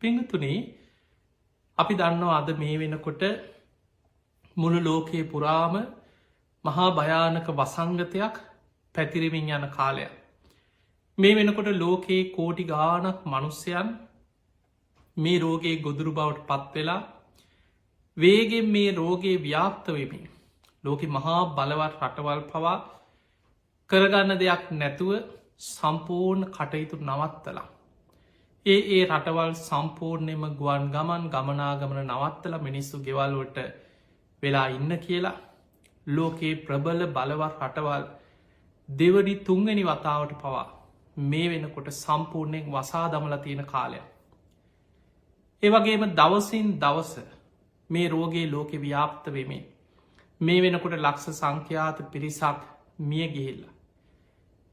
පිංගතුනේ අපි දන්නවා අද මේ වෙනකොට මුළු ලෝකයේ පුරාම මහා භයානක වසංගතයක් පැතිරමින් යන කාලයක්. මේ වෙනකොට ලෝකයේ කෝටි ගානක් මනුස්්‍යයන් මේ රෝගයේ ගොදුරු බවට පත්වෙලා වේගෙන් මේ රෝගයේ ව්‍යාප්ත වෙමින් ලෝක මහා බලවත් රටවල් පවා කරගන්න දෙයක් නැතුව සම්පූර්ණ කටයුතු නවත්තලා. ඒ රටවල් සම්පූර්ණයම ගුවන් ගමන් ගමනාගමන නවත්තල මිනිස්සු ගෙවල්වට වෙලා ඉන්න කියලා ලෝකයේ ප්‍රබල බලවත් රටවල් දෙවනි තුන්වැනි වතාවට පවා මේ වෙනකොට සම්පූර්ණයෙන් වසා දමල තියෙන කාලයක්. ඒවගේම දවසින් දවස මේ රෝගේ ලෝකෙ ව්‍යාප්ත වෙමින් මේ වෙනකොට ලක්ෂ සංඛ්‍යාත පිරිසක් මිය ගිහිල්ල.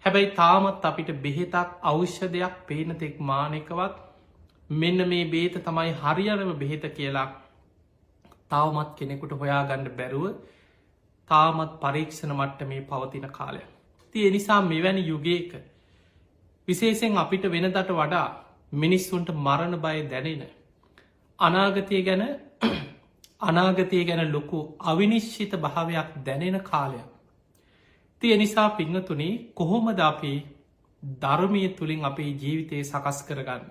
හැබැයි තාමත් අපිට බෙහෙතක් අවශ්‍යදයක් පේන තෙක් මානකවත් මෙන්න මේ බේත තමයි හරියනම බෙහෙත කියලා තවමත් කෙනෙකුට හොයාගන්න බැරුව තාමත් පරීක්ෂණ මට්ට මේ පවතින කාලය. තිය නිසා මෙවැනි යුගයක විශේෂෙන් අපිට වෙනදට වඩා මිනිස්සුන්ට මරණ බය දැනෙන. අනාගතය ගැන ලොකු අවිනිශ්චිත භාවයක් දැනෙන කාලයක්. තිය නිසා පිංහතුනේ කොහොමද අපි ධර්මය තුළින් අපේ ජීවිතය සකස් කරගන්න.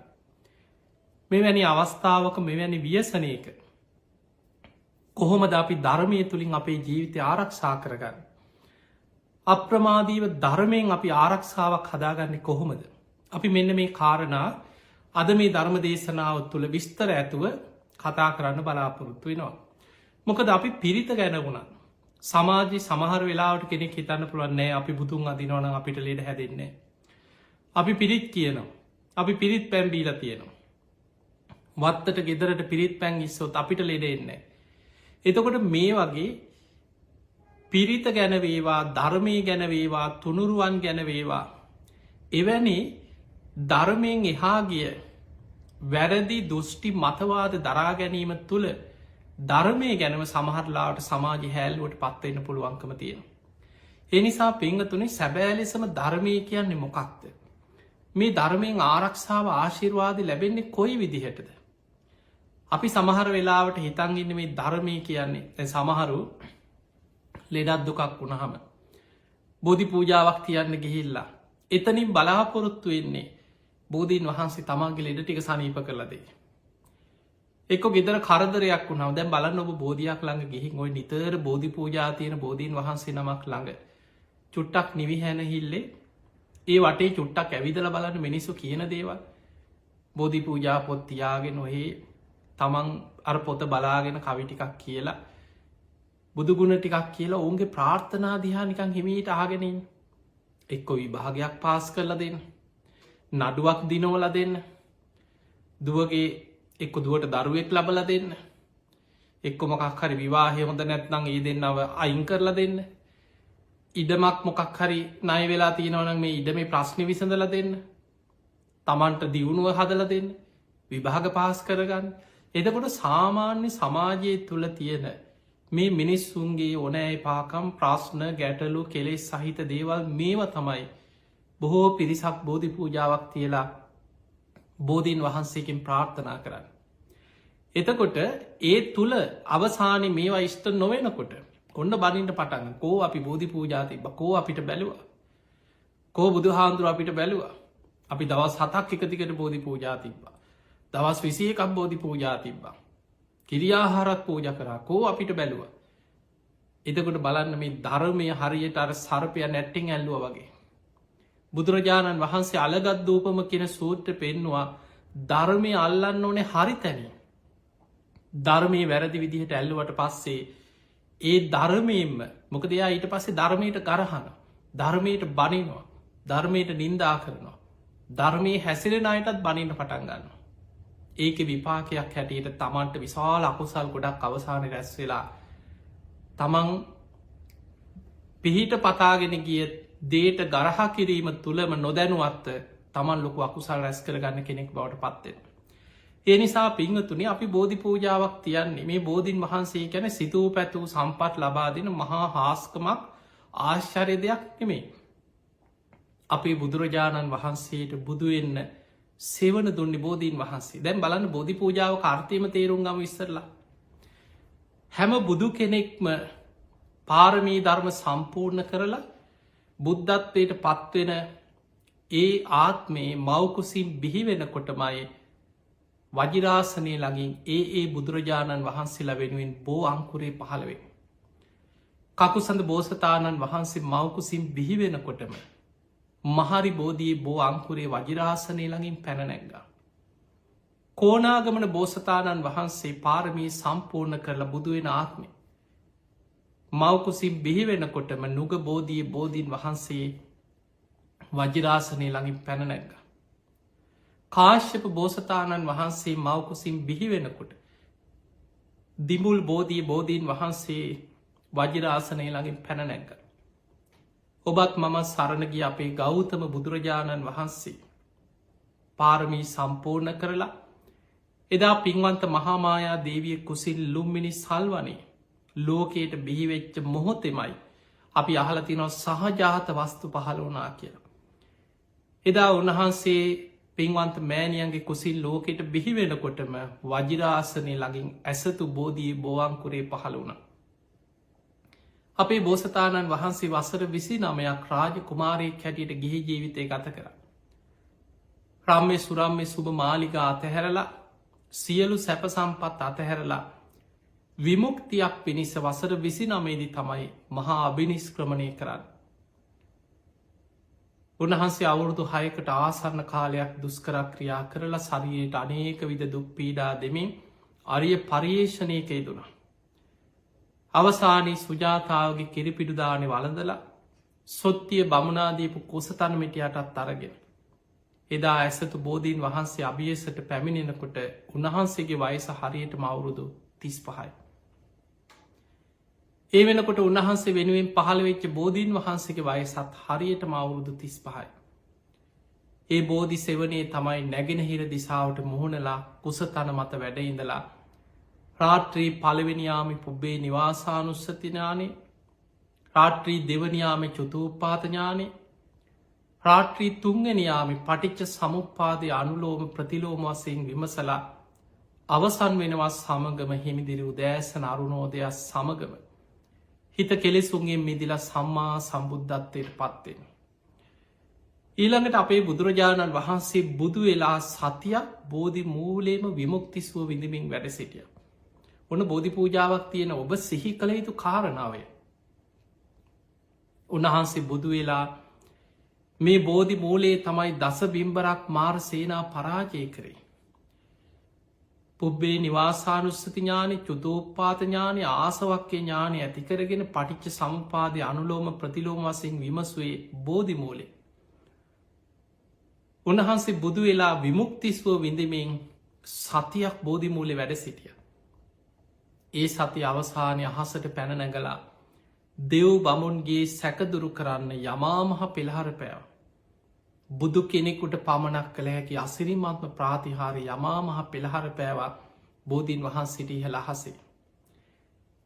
මෙවැනි අවස්ථාවක මෙවැනි ව්‍යසනයක කොහොමද අපි ධර්මය තුළින් අපේ ජීවිතය ආරක්ෂා කරගන්න. අප්‍රමාදීව ධර්මයෙන් අපි ආරක්ෂාවක් හදාගන්න කොහොමද. අපි මෙන්න මේ කාරණා අද මේ ධර්ම දේශනාව තුළ විස්තර ඇතුව කතා කරන්න බලාපොරොත්තු වෙනවා. මොකද අපි පිරිත ගැන වුණා. සමාජය සමහර වෙලාවට කෙනෙක් හිතන්න පුළුවන්න්නේ අපි බුදුන් අදිනවන අපිට ලෙඩ හැදෙන්නේ. අපි පිරිත් කියනවා. අපි පිරිත් පැම්බීල තියෙනවා. වත්තට ගෙදරට පිරිත් පැන් ඉස්සොත් අපිට ලෙඩ එන්නේ. එතකොට මේ වගේ පිරිත ගැනවේවා ධර්මය ගැනවේවා තුනුරුවන් ගැනවේවා එවැනි ධර්මයෙන් එහා ගිය වැරදි දුෘෂ්ටි මතවාද දරා ගැනීම තුළ ධර්මය ගැනව සමහරලාට සමාජ හැල්ලුවට පත්වන්න පුළුවන්කම තියෙන. එනිසා පිංහතුනේ සැබෑ ලෙසම ධර්මය කියන්නේ මොකක්ද. මේ ධර්මයෙන් ආරක්ෂාව ආශිර්වාද ලැබෙන්නේ කොයි විදිහටද. අපි සමහර වෙලාවට හිතන්ගන්න මේ ධර්මය කියන්නේ සමහරු ලෙඩත් දුකක් වුණහම බෝධි පූජාවක් තියන්න ගිහිල්ලා එතනින් බලාපොරොත්තු වෙන්නේ බෝධීන් වහන්සේ තමන්ගේ ලෙඩ ටික සනීප කරලදේ. එක්ක ගෙදර කරදරයක් වුණාව දැන් බලන්න ඔබ බෝධයක් ළඟ ගිහින් ඔය නිතර බෝධි පූජා තියෙන බෝධීන් වහන්සේ නමක් ළඟ චුට්ටක් නිවිහැනහිල්ලේ ඒ වටේ චුට්ටක් ඇවිදල බලන්න මිනිස්සු කියන දේවල් බෝධි පූජා පොත් තියාගෙන ඔහේ තමන් අර පොත බලාගෙන කවි ටිකක් කියලා බුදුගුණ ටිකක් කියලා ඔවුන්ගේ ප්‍රාර්ථනා දිහා නිකං හිමීට ආගෙනින් එක්කො විභාගයක් පාස් කරලා දෙන්න නඩුවක් දිනවල දෙන්න දුවගේ එක්ක දුවට දරුවෙක් ලබල දෙන්න එක්කො මොකක් හරි විවාහය හොඳ නැත්නං ඒ දෙන්නව අයින් කරලා දෙන්න ඉඩමක් මොකක් හරි නය වෙලා තියෙනවනම් මේ ඉඩ මේ ප්‍රශ්නි විසඳල දෙන්න තමන්ට දියුණුව හදල දෙන්න විභාග පාස් කරගන්න එදකොට සාමාන්‍ය සමාජය තුළ තියෙන මේ මිනිස්සුන්ගේ ඕනෑ පාකම් ප්‍රශ්න ගැටලු කෙලෙස් සහිත දේවල් මේව තමයි බොහෝ පිරිසක් බෝධි පූජාවක් තියලා බෝධීන් වහන්සේකින් ප්‍රාර්ථනා කරන්න. එතකොට ඒ තුළ අවසානය මේවා ඉෂ්ට නොවෙනකොට ඔන්න බනින්ට පටන්න කෝ අපි බෝධි පූජාතිබ කෝ අපිට බැලවා කෝ බුදු හාන්දුර අපිට බැලවා අපි දවස් 7ක් එකතිකට බෝධි පූජාතිබ්බා දවස් 21ක් බෝධි පූජාතිබ්බා කිරියාහාරත් පූජ කරා කෝ අපිට බැලුව. එතකොට බලන්න මේ ධර්මය හරියට අර සර්පය නැට්ටිං ඇල්ලුව වගේ. බුදුරජාණන් වහන්සේ අලගත් දූපම කියෙන සූත්‍ර පෙන්නවා ධර්මය අල්ලන්න ඕනේ හරි තැනි. ධර්මය වැරදි විදිහට ඇල්ලුවට පස්සේ ඒ ධර්මයෙන්ම මොකදයා ඊට පස්සේ ධර්මයට ගරහන ධර්මයට බනිනවා ධර්මයට නින්දා කරනවා ධර්මය හැසිරෙන අයටත් බනින්න පටන් ගන්න. ඒක විපාකයක් හැටියට තමන්ට විශාල අකුසල් ගොඩක් අවසාන රැස් වෙලා තමන් පිහිට පතාගෙන ගිය දේට ගරහා කිරීම තුළම නොදැනුවත්ත තමන් ලොකු අකුසල් රැස් කරගන්න කෙනෙක් බවට පත්වෙන. ඒ නිසා පිංහතුනි අපි බෝධි පූජාවක් තියන්නේ මේ බෝධීන් වහන්සේ ගැන සිතූ පැතුූ සම්පත් ලබා දෙන මහා හාස්කමක් ආශ්චර්ය දෙයක් නෙමේ. අපේ බුදුරජාණන් වහන්සේට බුදුවෙන්න සෙවන දුන්නේ බෝධීන් වහන්සේ. දැන් බලන්න බෝධි පූජාව කාර්තයම තේරුම් ගම ඉස්සරලා. හැම බුදු කෙනෙක්ම පාරමී ධර්ම සම්පූර්ණ කරලා බුද්ධත්වයට පත්වෙන ඒ ආත්මේ මවකුසින් බිහිවෙන කොටමයි වජිරාසනය ලඟින් ඒ බුදුරජාණන් වහන්සේලා වෙනුවෙන් බෝ අංකුරේ පහළවෙන්. කකුසඳ බෝසතාණන් වහන්සේ මවකුසින් බිහිවෙනකොටම මහරි බෝධී බෝ අංකුරේ වජිරාසනය ළඟින් පැනනැග්ගා. කෝනාගමන බෝසතාණන් වහන්සේ පාරමී සම්පූර්ණ කරලා බුදුවෙන ආත්මය. මවකුසින් බිහිවෙනකොටම නුග බෝධී බෝධීන් වහන්සේ වජිරාසනය ළඟින් පැනනැග්ග. කාශ්‍යප බෝසතාණන් වහන්සේ මවකුසින් බිහිවෙනකොට දිමුල් බෝධී බෝධීන් වහන්සේ වජිරාසනය ළඟින් පැනනැග්ග. ඔබත් මම සරණගිය අපේ ගෞතම බුදුරජාණන් වහන්සේ පාරමී සම්පූර්ණ කරලා එදා පින්වන්ත මහාමායා දේවිය කුසිල් ලුම්මිනි සල්වනේ ලෝකයට බිහිවෙච්ච මොහොතෙමයි අපි අහලතිනො සහජාත වස්තු පහළ වනා කියලා. එදා උන්වහන්සේ පින්වන්ත මෑණියන්ගේ කුසිල් ලෝකෙට බිහිවෙනකොටම වජිරාසනය ළඟින් ඇසතු බෝධී බෝවංකුරේ පහළ වුණ. අපේ බෝසතාණන් වහන්සේ වසර 29ක් රාජ කුමාරයෙක් හැටියට ගිහි ජීවිතය ගත කර. රම්මේ සුරම්මේ සුභ මාලිගා අතහැරලා සියලු සැප සම්පත් අතහැරලා විමුක්තියක් පිණිස වසර 29දී තමයි මහා අභිනිස්ක්‍රමණය කරන්න. උන්වහන්සේ අවුරුදු 6කට ආසන්න කාලයක් දුස්කර ක්‍රියා කරලා ශරීරයට අනේක විධ දුක් පීඩා දෙමින් අරිය පර්යේෂණයක යෙදුණා. අවසානයේ සුජාතාවගේ කිරිපිඩුදානෙ වළඳලා සොත්තිය බමුණාදීපු කුසතන මිටියටත් අරගෙන. එදා ඇසතු බෝධීන් වහන්සේ අභියසට පැමිණෙනකොට උන්වහන්සේගේ වයස හරියටම අවුරුදු 35යි. ඒ වෙනකොට උන්වහන්සේ වෙනුවෙන් පහළ වෙච්ච බෝධීන් වහන්සේගේ වයසත් හරියටම අවුරුදු 35යි. ඒ බෝධි සෙවනේ තමයි නැගෙනහිර දිසාවට මුහුණලා කුසතන මත වැඩඉඳලා රාත්‍රී පළවෙනියාමි පුබ්බේ නිවාසානුස්සතිඥානේ රාත්‍රී දෙවනියාමි චුතූපාතඥානේ රාත්‍රී තුන්ගනියාමි පටිච්ච සමුප්පාදය අනුලෝම ප්‍රතිලෝම වසයෙන් විමසලා අවසන් වෙනවා සමගම හිමිදිරි උදෑසන අරුණෝදයක් සමගම හිත කෙලෙසුන්ගේ මිදිලා සම්මා සම්බුද්ධත්වයට පත්වෙන. ඊළඟට අපේ බුදුරජාණන් වහන්සේ බුදු වෙලා සතියක් බෝධි මූලේම විමුක්තිස්ුව විඳමින් වැඩ සිටිය. ඔන්න බෝධි පූජාවක් තියෙන ඔබ සිහි කළ යුතු කාරණාවය. උන්වහන්සේ බුදු වෙලා මේ බෝධි මූලේ තමයි දස බිම්බරක් මාර සේනා පරාජය කරේ. පුබ්බේ නිවාසානුස්සති ඥානෙ චුතෝපාත ඥානෙ ආසවක්්‍ය ඥානය ඇතිකරගෙන පටිච්ච සම්පාදය අනුලෝම ප්‍රතිලෝම වසයෙන් විමස්වේ බෝධි මූලේ. උන්වහන්සේ බුදු වෙලා විමුක්තිස්ව විඳමින් සතියක් බෝධි මූලේ වැඩ සිටිය. ඒ සති අවසානය අහසට පැන නැගලා දෙව් බමුන්ගේ සැකදුරු කරන්න යමාමහ පෙළහර පෑව. බුදු කෙනෙකුට පමණක් කළ හැකි අසිරිමත්ම ප්‍රාතිහාරය යමාමහ පෙළහර පෑවා බෝධීන් වහන්සිට ඉහළ අහසේ.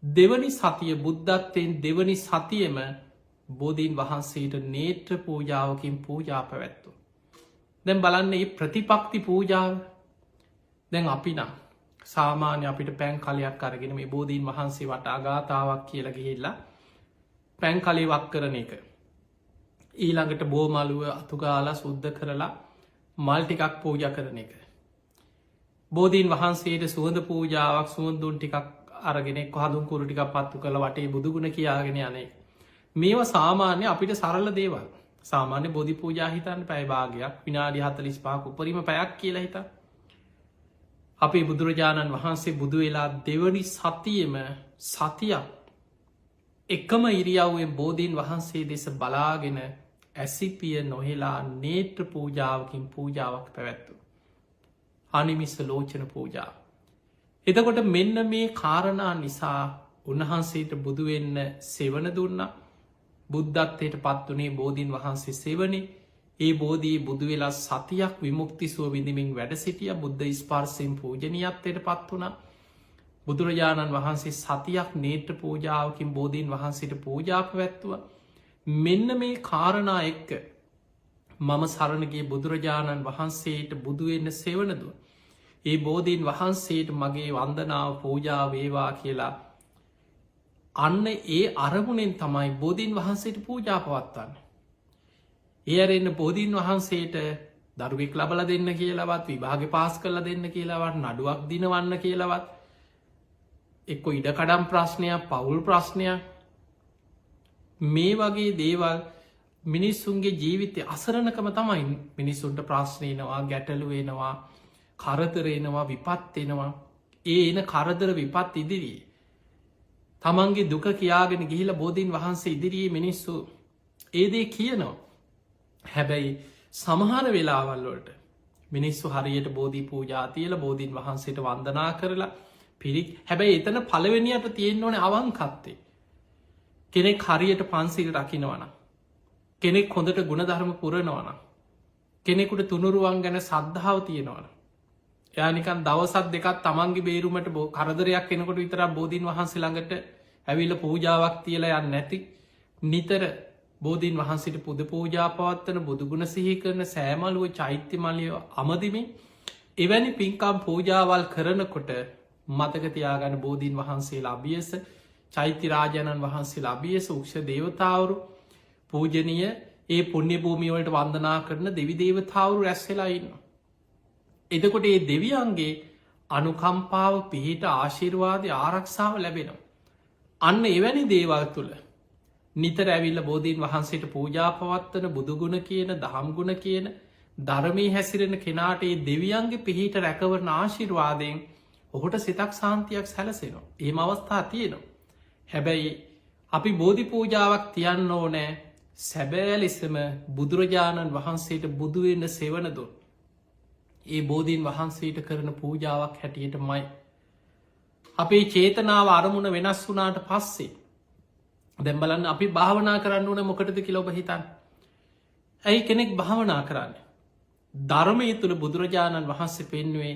දෙවනි සතිය බුද්ධත්වයෙන් දෙවනි සතියම බෝධීන් වහන්සේට නේත්‍ර පූජාවකින් පූජා පැවැත්තු. දැන් බලන්න ඒ ප්‍රතිපක්ති පූජාව දැන් අපි නම් සාමාන්‍ය අපිට පැන් කලයක් අරගෙන මේ බෝධීන් වහන්සේ වට අගාතාවක් කියල ගිහිල්ලා පැන් කලේ වක් කරන එක. ඊළඟට බෝමලුව අතුගාලා සුද්ධ කරලා මල් ටිකක් පූජ කරන එක. බෝධීන් වහන්සේට සුවඳ පූජාවක් සුවන්දුන් ටිකක් අරගෙනෙක් හදුන් කුරු ටික පත්තු කළ වටේ බුදුගුණ කියාගෙන යනේ. මේවා සාමාන්‍ය අපිට සරල දේවල්. සාමාන්‍ය බෝධි පූජා හිතන්න පැයි භාගයක් විනාඩි 45ක් උපරිම පැයක් කියලා හිතා. අපේ බුදුරජාණන් වහන්සේ බුදු වෙලා දෙවනි සතියම සතියක් එකම ඉරියව්වෙන් බෝධීන් වහන්සේ දෙස බලාගෙන ඇසිපිය නොහෙලා නේත්‍ර පූජාවකින් පූජාවක් පැවැත්තු. අනිමිස්ස ලෝචන පූජා. එතකොට මෙන්න මේ කාරණා නිසා උන්වහන්සේට බුදුවෙන්න සෙවන දුන්න බුද්ධත්වයට පත්වනේ බෝධීන් වහන්සේ සෙවනේ ඒ බෝධී බුදු වෙලා සතියක් විමුක්තිසුව විඳමින් වැඩ සිටිය බුද්ධ ස්පර්සයෙන් පූජනීයත්වයට පත් වුණ බුදුරජාණන් වහන්සේ සතියක් නේත්‍ර පූජාවකින් බෝධීන් වහන්සේට පූජා පැවැත්තුව මෙන්න මේ කාරණා එක්ක මම සරණගේ බුදුරජාණන් වහන්සේට බුදුවෙන්න සෙවනදුව. ඒ බෝධීන් වහන්සේට මගේ වන්දනාව පූජා වේවා කියලා අන්න ඒ අරමුණෙන් තමයි බෝධීන් වහන්සේට පූජා පවත්වන්න. ඒ අරන්න බෝධීන් වහන්සේට දරුවෙක් ලබල දෙන්න කියලවත් විභාග පාස් කරල දෙන්න කියලාවත් නඩුවක් දිනවන්න කියලවත් එක්කො ඉඩකඩම් ප්‍රශ්නයක් පවුල් ප්‍රශ්නයක් මේ වගේ දේවල් මිනිස්සුන්ගේ ජීවිතය අසරණකම තමයි මිනිස්සුන්ට ප්‍රශ්නයනවා ගැටලුවෙනවා කරතරෙනවා විපත්වෙනවා ඒ එන කරදර විපත් ඉදිරියේ තමන්ගේ දුක කියාගෙන ගිහිල බෝධීන් වහන්සේ ඉදිරියේ මිනිස්සු ඒදේ කියනවා. හැබැයි සමහර වෙලාවල්ලොට මිනිස්සු හරියට බෝධී පූජාතියල බෝධීන් වහන්සේට වන්දනා කරලා පිරික් හැබැයි එතන පළවෙනියට තියෙන්න්න ඕන අවංකත්තේ. කෙනෙක් හරියට පන්සිල් රකිනවන. කෙනෙක් හොඳට ගුණධර්ම පුරනවන. කෙනෙකුට තුනුරුවන් ගැන සද්ධාව තියෙනවන. යානිකන් දවසත් දෙකත් තමන්ගේ බේරුමට කරදරයක් කෙනකොට විතර බෝධීන් වහන්සේ ළඟට ඇවිල්ල පූජාවක් තියලා යන්න නැති නිතර බෝධීන් වහන්සිට පුද පූජා පවත්වන බුදුගුණ සිහි කරන සෑමලුව චෛත්‍ය මලිය අමදිමින් එවැනි පින්කම් පූජාවල් කරනකොට මතකතියාගන බෝධීන් වහන්සේ අභියස චෛත්‍යරාජාණන් වහන්සේ අභියස උක්ෂ දේවතාවරු පූජනය ඒ පුුණ්‍ය භූමියවලට වන්දනා කරන දෙවි දේවතාවරු රැස්සෙලා ඉන්න. එතකොට ඒ දෙවියන්ගේ අනුකම්පාව පිහිට ආශිර්වාදය ආරක්ෂාව ලැබෙනවා. අන්න එවැනි දේවල් තුළ නිතර ඇවිල්ල බෝධීන් වහන්සේට පූජා පවත්වන බුදුගුණ කියන දහම්ගුණ කියන ධර්මී හැසිරෙන කෙනාට ඒ දෙවියන්ගේ පිහිට රැකවරන ආශිර්වාදයෙන් ඔහුට සිතක් සාන්තියක් සැලසෙනවා. ඒම අවස්ථා තියෙනවා. හැබැයි අපි බෝධි පූජාවක් තියන්න ඕනෑ සැබෑ ලෙසම බුදුරජාණන් වහන්සේට බුදුවෙන්න සෙවනදු. ඒ බෝධීන් වහන්සේට කරන පූජාවක් හැටියට මයි. අපේ චේතනාව අරමුණ වෙනස් වුනාට පස්සේ දැම්බලන්න අපි භාවනා කරන්න ඕන මොකටද කියලොබ හිතන්. ඇයි කෙනෙක් භාවනා කරන්න. ධර්මය තුළ බුදුරජාණන් වහන්සේ පෙන්නුවේ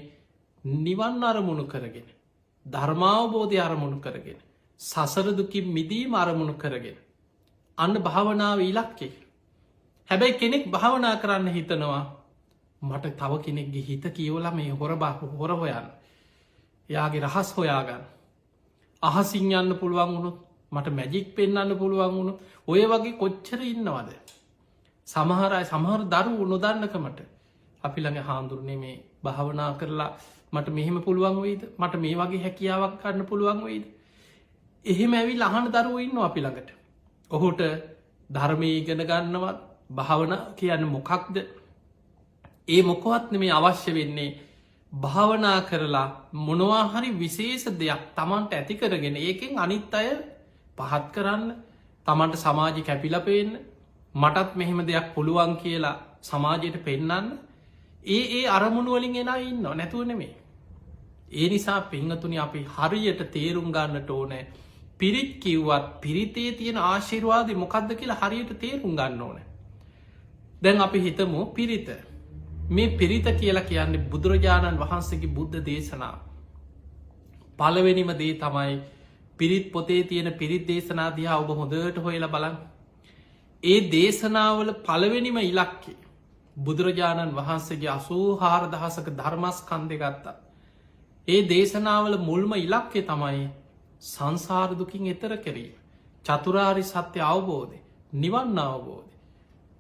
නිවන් අරමුණු කරගෙන. ධර්මාවබෝධය අරමුණු කරගෙන. සසරදුකින් මිදීම අරමුණු කරගෙන. අන්න භාවනාව ඉලක්කේ. හැබැයි කෙනෙක් භාවනා කරන්න හිතනවා මට තව කෙනෙක්ගේ හිත කියවල මේ හොර හොර හොයන්න. යාගේ රහස් හොයාගන්න. අහසිං යන්න පුළුවන් වුණු මට මැජික් පෙන්න්න පුළුවන් වුණු ඔය වගේ කොච්චර ඉන්නවද. සමහරයි සමහර දරු නොදන්නකමට අපි ළඟ හාන්දුරනේ මේ භාවනා කරලා මට මෙහෙම පුළුවන් වෙයිද මට මේ වගේ හැකියාවක් කරන්න පුළුවන් වෙයිද. එහෙම ඇවි ලහන දරුව ඉන්න අපි ළඟට. ඔහුට ධර්මය ඉගෙන ගන්නවත් භාවන කියන්න මොකක්ද ඒ මොකවත් මේ අවශ්‍ය වෙන්නේ භාවනා කරලා මොනවාහරි විශේෂ දෙයක් තමන්ට ඇති කරගෙන ඒකෙන් අනිත් අය පහත් කරන්න තමන්ට සමාජි කැපිලපෙන්න මටත් මෙහෙම දෙයක් පුළුවන් කියලා සමාජයට පෙන්නන්න ඒ අරමුණුවලින් එෙන ඉන්න නැතුව නෙමේ. ඒ නිසා පිංහතුනි අපි හරියට තේරුම් ගන්නට ඕනෑ පිරිත් කිව්වත් පිරිතේ තියෙන ආශිර්වාදය මොකක්ද කියලා හරියට තේරුම් ගන්න ඕන. දැන් අපි හිතමු පිරිත මේ පිරිත කියලා කියන්නේ බුදුරජාණන් වහන්සේගේ බුද්ධ දේශනා. පළවෙනිම දේ තමයි පිරිත් පොතේ තියෙන පිරිත් දේශනා දිහා ඔබ හොඳට හොයලා බලන්න. ඒ දේශනාවල පළවෙනිම ඉලක්කේ බුදුරජාණන් වහන්සේගේ 84,000ක ධර්මස්කන්ධය ගත්තා. ඒ දේශනාවල මුල්ම ඉලක්කේ තමයි සංසාර දුකින් එතර කිරීම. චතුරාරි සත්‍ය අවබෝධය, නිවන් අවබෝධය.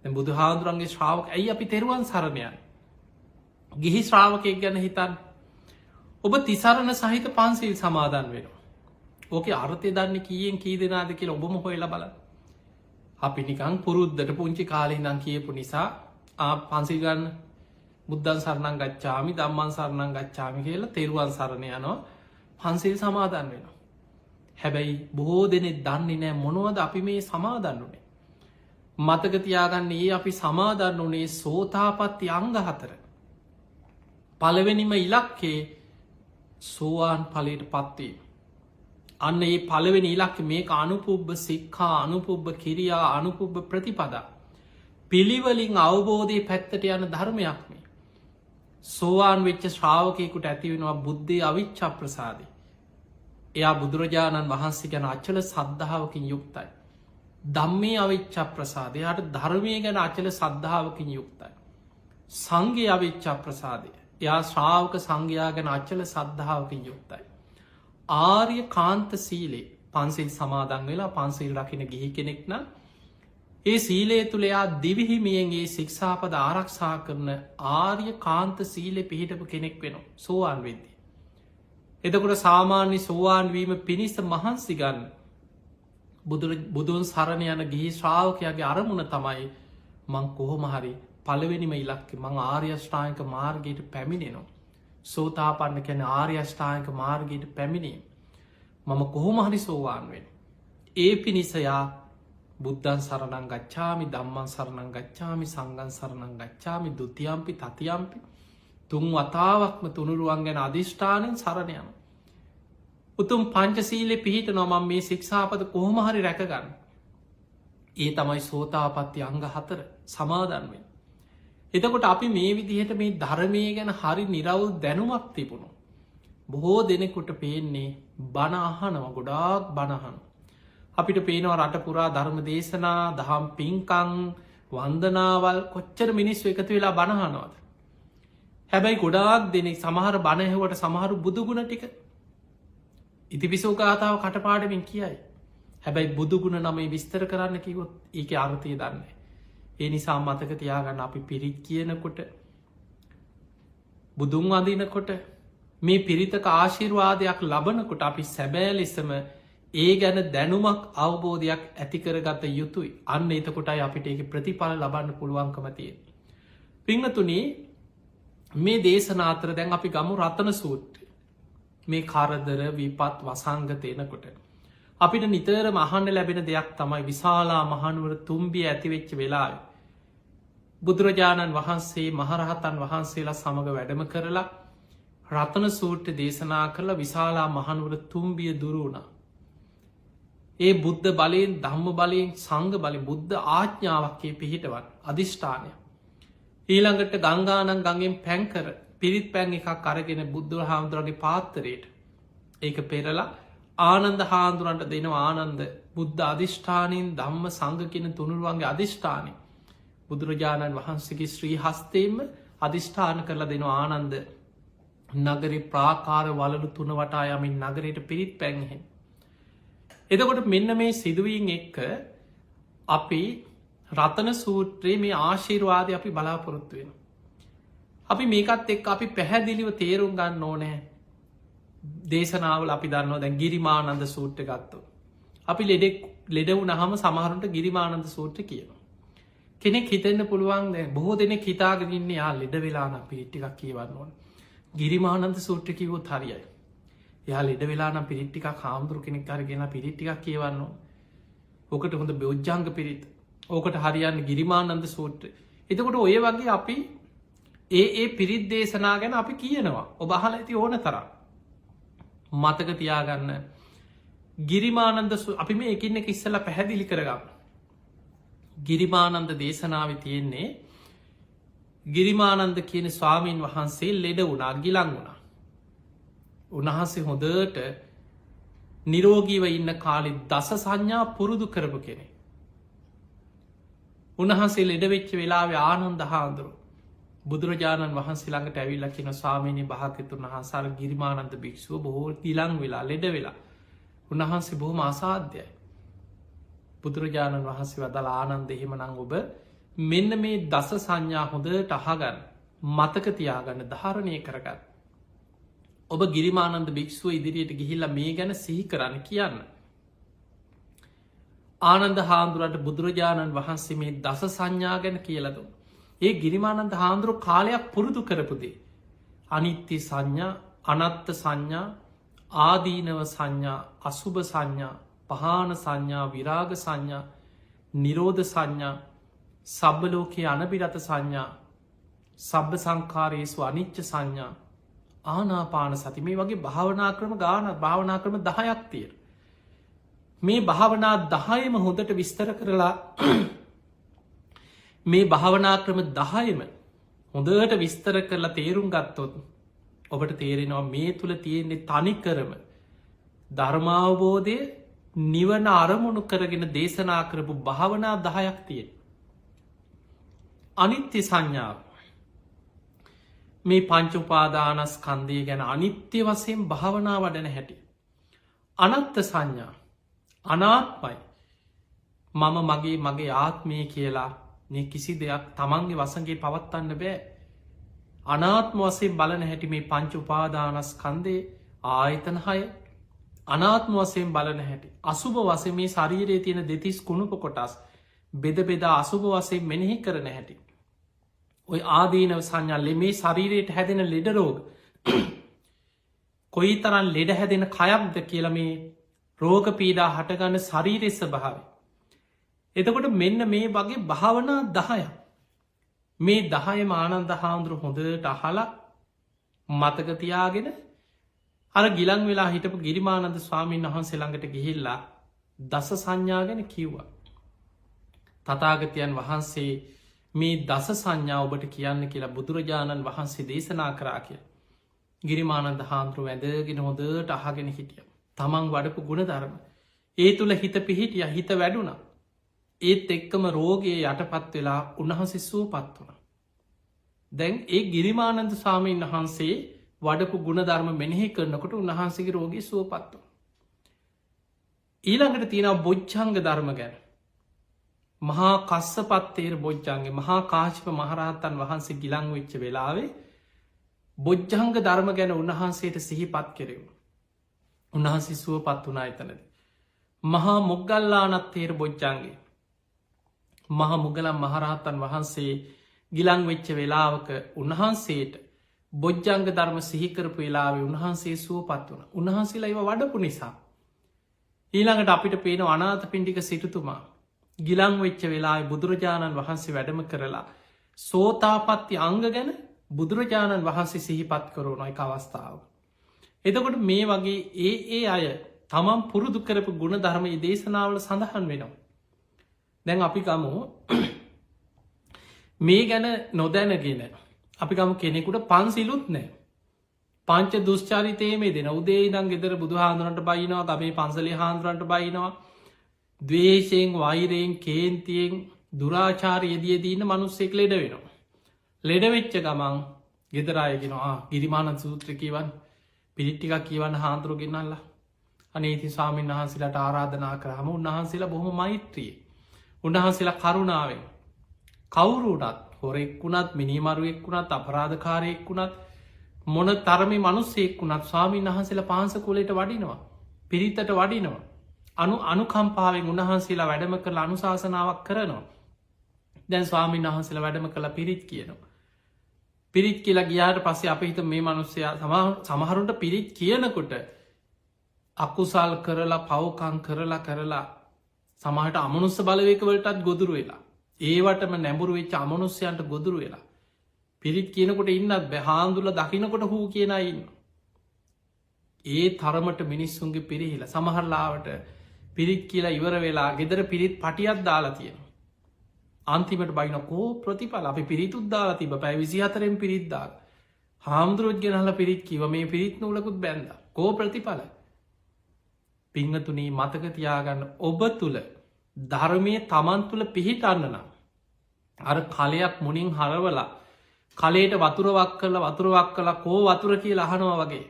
දැන් බුදුහාඳුරන්ගේ ශ්‍රාවක ඇයි අපි තෙරුවන් සරණ යන්නේ? ගිහි ශ්‍රාවකයෙක් ගැන හිතන්න. ඔබ තිසරණ සහිත පන්සිල් සමාදන් වෙනවා. ඕකේ අර්ථය දන්නේ කීයෙන් කී දෙනාද කියලා ඔබම හොයලා බලන්න. අපි නිකන් පුරුද්දට පුංචි කාලේ ඉඳන් කියපු නිසා පන්සිල් ගන්න බුද්ධං සරණං ගච්ඡාමි ධම්මං සරණං ගච්ඡාමි කියලා තෙරුවන් සරණ යනවා පන්සිල් සමාදන් වෙනවා. හැබැයි බොහෝ දෙනෙක් දන්නේ නැහැ මොනවද අපි මේ සමාදන් වුනේ. මතක තියාගන්න අපි සමාදන් වුනේ සෝතාපට්ටි අංග 4. පළවෙනිම ඉලක්කේ සෝවාන් ඵලයට පත් වීම. අන්න ඒ පළවෙනි ඉලක්කේ මේක අනුපුබ්බ සික්ඛා අනුපුබ්බ කිරියා අනුපුබ්බ ප්‍රතිපදා. පිළිවෙලින් අවබෝධයේ පැත්තට යන ධර්මයක් මේ. සෝවාන් වෙච්ච ශ්‍රාවකයෙකුට ඇති වෙනවා බුද්ධේ අවිච්ඡා ප්‍රසාදේ. එයා බුදුරජාණන් වහන්සේ ගැන අචල සද්ධාවකින් යුක්තයි. ධම්මේ අවිච්ඡා ප්‍රසාදය. යාට ධර්මය ගැන අචල සද්ධාවකින් යුක්තයි. සංඝේ අවිච්ඡා ප්‍රසාදය. එයා ශ්‍රාවක සංඝයා ගැන අචල සද්ධාවකින් යුක්තයි. ආර්ය කාන්ත සීලේ පන්සිල් සමාදන් වෙලා පන්සිල් රකින ගිහි කෙනෙක් නම් ඒ සීලේ තුළ එයා දිවිහිමියන්ගේ ශික්ෂාපද ආරක්ෂා කරන ආර්ය කාන්ත සීලෙ පිහිටපු කෙනෙක් වෙනවා සෝවාන් වෙද්දී. එතකොට සාමාන්‍ය සෝවාන්වීම පිණිස මහන්සිගන්න බුදුන් සරණ යන ගිහි ශ්‍රාවකයාගේ අරමුණ තමයි මං කොහොමහරි පළවෙනිම ඉලක්කෙ මං ආර්යෂ්ඨායක මාර්ගයට පැමිණෙනවා. සෝතාපන්න කැන ආර්යෂ්ඨායක මාර්ගයට පැමිණීම මම කොහොමහරි සෝවාන් වෙන. ඒ පිණිසයා බුද්ධන් සරණං ගච්ඡාමි ධම්මං සරණං ගච්ඡාමි සංඝං සරණං ගච්ඡාමි ဒ ුතියම්පි තතියම්පි තුන් වතාවක්ම තුනුරුවන් ගැන අධිෂ්ඨානයෙන් සරණ යනවා. උතුම් පංචසීලෙ පිහිටනවා මම මේ ශික්ෂාපද කොහොමහරි රැකගන්න. ඒ තමයි සෝතාපට්ටි අංග 4 සමාදන් වෙන්නේ. එතකොට අපි මේ විදිහට මේ ධර්මය ගැන හරි නිරවුල් දැනුමක් තිබුණු. බොහෝ දෙනෙකුට පේන්නේ බණ අහනවා ගොඩාක් බණ අහනවා. අපිට පේනවා රට පුරා ධර්ම දේශනා දහම් පින්කම් වන්දනාවල් කොච්චර මිනිස්සු එකතු වෙලා බණ අහනවද. හැබැයි ගොඩාක් දෙනෙක් සමහර බණ ඇහුවට සමහරු බුදුගුණ ටික ඉතිපිසෝ ගාථාව කටපාඩමින් කියයි. හැබැයි බුදුගුණ නමේ විස්තර කරන්න කිවොත් ඒක අර්ථය දන්නේ. ඒ නිසා මතක තියාගන්න අපි පිරිත් කියනකොට බුදුන් වඳනකොට මේ පිරිතක ආශිර්වාදයක් ලබනකොට අපි සැබෑ ලෙසම ඒ ගැන දැනුමක් අවබෝධයක් ඇතිකරගත යුතුයි. අන්න එතකොටයි අපිට ඒක ප්‍රතිඵල ලබන්න පුළුවන්කම තියෙන. පිංහතුනේ මේ දේශනාතර දැන් අපි ගමු රතන සූත්‍රය. මේ කරදර විපත් වසංගතයනකොට. අපිට නිතර මහන්න ලැබෙන දෙයක් තමයි විශාලා මහනුවර තුම්බිය ඇතිවෙච්ච වෙලාව. බුදුරජාණන් වහන්සේ මහරහතන් වහන්සේලා සමඟ වැඩම කරලා රතන සූට්‍ර දේශනා කරලා විශාලා මහනුවර තුම්බිය දුරුුණා. ඒ බුද්ධ බලයෙන් ධම්ම බලයෙන් සංඝ බල බුද්ධ ආඥාවක්කේ පිහිටවත් අධිෂ්ඨානය. ඊළඟට ගංගානන් ගඟෙන් පැන්කර පිරිත් පැන් එකක් අරගෙන බුද්ධ හාමුදුරගේ පාත්තරයට ඒක පෙරලා ආනන්ද හාන්දුරන්ට දෙනවා ආනන්ද බුද්ධ අධිෂ්ඨානයෙන් ධම්ම සංඝ කියන තුනුරුවන්ගේ අධිෂ්ඨානය බුදුරජාණන් වහන්සේගේ ශ්‍රී හස්තේම අධිෂ්ඨාන කරලා දෙනවා ආනන්ද නගරි ප්‍රාකාර වලලු තුන වටා යමින් නගරයට පිරිත් පැන්හෙන්. එතකොට මෙන්න මේ සිදුවීන් එක්ක අපි රතන සූත්‍රයේ මේ ආශීර්වාදය අපි බලාපොරොත්තු වෙන. අපි මේකත් එක් අපි පැහැදිලිව තේරුම් ගන්න ඕනෑ දේශනාවල අපි දන්නවා දැන් ගිරිමානන්ද සූට්‍ර ගත්තෝ. අපි ලෙඩවුන හම සමහරුන්ට ගිරිමානන්ද සූට්‍ර කියනවා. කෙනෙක් හිතෙන්න්න පුළුවන් බොහෝ දෙනෙක් හිතාගරන්න යා ලෙඩ වෙලාන පිරිට්ටිකක් කියවන්න ඕන. ගිරිමානන්ද සූට්‍ර කිවොත් හරියයි. යා ලෙඩ වෙලාන පිරිට්ටික හාමුදුරු කෙනෙක් අරගෙන පිරිට්ටිකක් කියවන්න. ඕකට හොඳ බෞද්ධංග පිරිත් ඕකට හරියන්න ගිරිමානන්ද සූට්‍ර. එතකොට ඔය වගේ අපි ඒ පිරිත් දේශනා ගැන අපි කියනවා ඔබහල ඇති ඕන තරම්. මතක තියාගන්න ගිරිමානන්ද අපි මේ එකින්න එක ඉස්සල පැහැදිලි කරගන්න. ගිරිමානන්ද දේශනාව තියෙන්නේ ගිරිමානන්ද කියන ස්වාමීන් වහන්සේ ලෙඩ වුණා ගිලං වුණා. උන්වහන්සේ හොඳට නිරෝගීව ඉන්න කාලෙ දස සංඥා පුරුදු කරපු කෙනෙ. උන්වහන්සේ ලෙඩවෙච්ච වෙලාව ආනන්ද හාන්දුරු බුදුරජාණන් වහන්සේ ළඟට ඇවිල්ල කියන ස්වාමීනි භාග්‍යතුන් වහන්සාර ගිරිමානන්ද භික්ෂුව බොහෝ ගිලං වෙලා ලෙඩ වෙලා උන්වහන්සේ බොහොම අසාධ්‍යයි. බුදුරජාණන් වහන්සේ වදල ආනන්ද එහෙමනං ඔබ මෙන්න මේ දස සංඥා හොඳට අහගන්න මතක තියාගන්න ධාරණය කරගන්න. ඔබ ගිරිමානන්ද භික්ෂුව ඉදිරියට ගිහිල්ල මේ ගැන සිහි කරන්න කියන්න. ආනන්ද හාන්දුරට බුදුරජාණන් වහන්සේ මේ දස සංඥා ගැන කියලතු. ඒ ගිරිමානන්ද හාන්දුරු කාලයක් පුරුදු කරපුදේ. අනිත්‍ය සංඥා අනත්ත සංඥා ආදීනව සංඥා අසුභ සංඥා පහන සංඥා විරාග සංඥා නිරෝධ සංඥා සබ්බලෝකයේ අනබිරත සංඥා සබ්බ සංකාරයේසු අනිච්ච සංඥා ආනාපාන සති මේ වගේ භාවනා ක්‍රම ගාන භාවනා ක්‍රම 10ක් තියෙන. මේ භාවනා 10ම හොඳට විස්තර කරලා මේ භාවනා ක්‍රම 10ම හොඳට විස්තර කරලා තේරුම් ගත්තොත් ඔබට තේරෙනවා මේ තුළ තියෙන්නේ තනිකරම ධර්මාවබෝධය නිවන අරමුණු කරගෙන දේශනා කරපු භාවනා 10ක් තියෙන. අනිත්‍ය සංඥාව. මේ පංච උපාදානස්කන්ධය ගැන අනිත්‍ය වශයෙන් භාවනා වඩන හැටි. අනත්ත් සංඥා. අනාත්මයි. මම මගේ ආත්මය කියලා මේ කිසි දෙයක් තමන්ගේ වසඟේ පවත්වන්න බෑ. අනාත්ම වශයෙන් බලන හැටි මේ පංච උපාදානස්කන්ධයේ ආයතන 6 අනාත්ම වශයෙන් බලන හැටි. අසුභ වශයෙන් මේ ශරීරයේ තියෙන දෙතිස් කුණුප කොටස් බෙද බෙදා අසුභ වශයෙන් මෙනෙහි කරන හැටි. ඔය ආදීනව සංඥා මේ ශරීරයට හැදෙන ලෙඩ රෝග කොයි තරම් ලෙඩ හැදෙන කයක්ද කියලා මේ රෝග පීඩා හටගන්න ශරීරයේ ස්වභාවය. එතකොට මෙන්න මේ වගේ භාවනා 10ක්. මේ 10ම ආනන්ද හාමුදුරු හොඳට අහලා මතක තියාගෙන අර ගිලන් වෙලා හිටපු ගිරිමානන්ද ස්වාමීන් වහන්සේ ළඟට ගිහිල්ලා දස සංඥා ගැන කිව්වා. තථාගතයන් වහන්සේ මේ දස සංඥා ඔබට කියන්න කියලා බුදුරජාණන් වහන්සේ දේශනා කරා කියලා. ගිරිමානන්ද හාමුදුරුව වැඳගෙන හොඳට අහගෙන හිටියා. තමන් වඩපු ගුණධර්ම ඒ තුල හිත පිහිටියා, හිත වැඩුණා. ඒත් එක්කම රෝගයේ යටපත් වෙලා උන්වහන්සේ සුවපත් වුණා. දැන් ඒ ගිරිමානන්ද ස්වාමීන් වහන්සේ වඩපු ගුණධර්ම මෙනෙහි කරනකොට උන්වහන්සේගේ රෝගී සුවපත් වුණා. ඊළඟට තියෙනවා බොජ්ජංග ධර්ම ගැන. මහා කස්සපත් තේර බොජ්ජංගේ මහා කාශ්‍යප මහරහතන් වහන්සේ ගිලන් වෙච්ච වෙලාවේ බොජ්ජංග ධර්ම ගැන උන්වහන්සේට සිහිපත් කෙරෙව්වා. උන්වහන්සේ සුවපත් වුණා එතනදී. මහා මොග්ගල්ලානත් තේර බොජ්ජංගේ මහා මුගලන් මහරහතන් වහන්සේ ගිලන් වෙච්ච වෙලාවක උන්වහන්සේට බොජ්ජංග ධර්ම සිහි කරපු වෙලාවේ උන්වහන්සේ සුවපත් වුණා. උන්වහන්සේලා ඒව වඩපු නිසා. ඊළඟට අපිට පේන අනාථපිණ්ඩික සිටුතුමා ගිලන් වෙච්ච වෙලාවේ බුදුරජාණන් වහන්සේ වැඩම කරලා සෝතාපට්ටි අංග ගැන බුදුරජාණන් වහන්සේ සිහිපත් කරන එක අවස්ථාවක. එතකොට මේ වගේ ඒ අය තමන් පුරුදු කරපු ගුණධර්ම දේශනාවල සඳහන් වෙනවා. දැන් අපි ගමු මේ ගැන නොදැනගෙන අපි ගමු කෙනෙකුට පන්සිලුත් නෑ. පංච දුෂ්චරිතයේ මේ දෙන උදේ ඉඳන් ගෙදර බුදුහාඳුනට බයිනවා, ගමේ පන්සලේ හාඳුනට බයිනවා. ද්වේෂයෙන්, වෛරයෙන්, කේන්තියෙන්, දුරාචාරයේදී ඉන්න මිනිස්සෙක් ලෙඩ වෙනවා. ලෙඩ වෙච්ච ගමන් ගෙදර අය කියනවා ගිරිමානන්ද සූත්‍රය කියවන්න, පිරිත් ටිකක් කියවන්න හාමුදුරුවෝ ගෙන්නල්ලා. අනේ ඉතින් ස්වාමීන් වහන්සේලාට ආරාධනා කරාම උන්වහන්සේලා බොහොම මෛත්‍රියේ, උන්වහන්සේලා කරුණාවෙන් කවුරු වුණත්, හොරෙක් වුණත්, මිනිමරුවෙක් වුණත්, අපරාධකාරයෙක් වුණත්, මොන තරමේ මිනිස්සෙක් වුණත් ස්වාමීන් වහන්සේලා පාංශ කුලයට වඩිනවා, පිරිතට වඩිනවා. අනුකම්පාවෙන් උන්වහන්සේලා වැඩම කරලා අනුශාසනාවක් කරනවා. දැන් ස්වාමීන් වහන්සේලා වැඩම කරලා පිරිත් කියනවා. පිරිත් කියලා ගියාට පස්සේ අපි හිතමු මේ මිනිස්සයා සමහරුන්ට පිරිත් කියනකොට අකුසල් කරලා, පව්කම් කරලා සමහරට අමනුස්ස බලවේග වලටත් ගොදුරු වෙලා, ඒවටම නැඹුරු වෙච්ච අමනුස්සයන්ට ගොදුරු වෙලා පිරිත් කියනකොට ඉන්නත් බෑ. හාමුදුරුවෝ දකින්නකොට හූ කියන අය ඉන්නවා. ඒ තරමට මිනිස්සුන්ගේ පිරිහිලා සමහරලාවට පිරිත් කියලා ඉවර වෙලා ගෙදර පිරිත් පටියක් දාලා තියෙනවා. අන්තිමට බයින කෝ ප්‍රතිඵල අපි පිරිතුත් දාලා තිබ්බ පැය 24න් පිරිත් දාලා. හාමුදුරුවෝත් ගෙනහලා පිරිත් කිව්ව මේ පිරිත් නූලකුත් බැන්දා. කෝ ප්‍රතිඵල? පින්වතුනි මතක තියාගන්න, ඔබ තුල ධර්මයේ තමන් තුල පිහිටන්න නම් අර කලයක් මුණින් හරවලා කලයට වතුර වක් කරලා කෝ වතුර කියලා අහනවා වගේ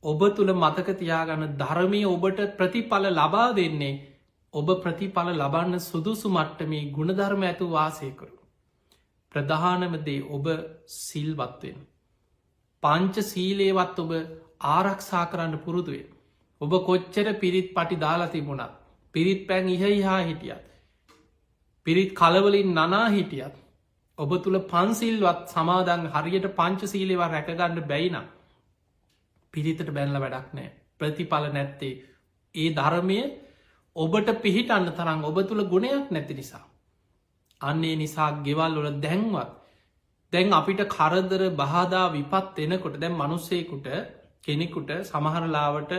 ඔබ තුළ මතක තියාගන්න ධර්මයේ ඔබට ප්‍රතිඵල ලබා දෙන්නේ ඔබ ප්‍රතිඵල ලබන්න සුදුසු මට්ටමේ ගුණධර්ම ඇතු වාසය කරු. ප්‍රධානම දේ ඔබ සිල්වත් වෙන්න. පංච සීලේවත් ඔබ ආරක්ෂා කරන්න පුරුදු වෙන්න. ඔබ කොච්චර පිරිත් පටි දාලා තිබුණත්, පිරිත් පැන් ඉහා හිටියත්, පිරිත් කලවලින් නනා හිටියත්, ඔබ තුළ පන්සිල්වත් සමාදන් හරියට පංච සීලේවා රැකගන්න බැයි නම් පිරිතට බැනල වැඩක් නෑ. ප්‍රතිඵල නැත්තේ ඒ ධර්මය ඔබට පිහිටන්න තරම් ඔබ තුළ ගුණයක් නැති නිසා. අන්නේ නිසා ගෙවල් වල දැන් අපිට කරදර බාධා විපත් එනකොට දැන් මිනිස්සෙකුට කෙනෙකුට සමහරලාවට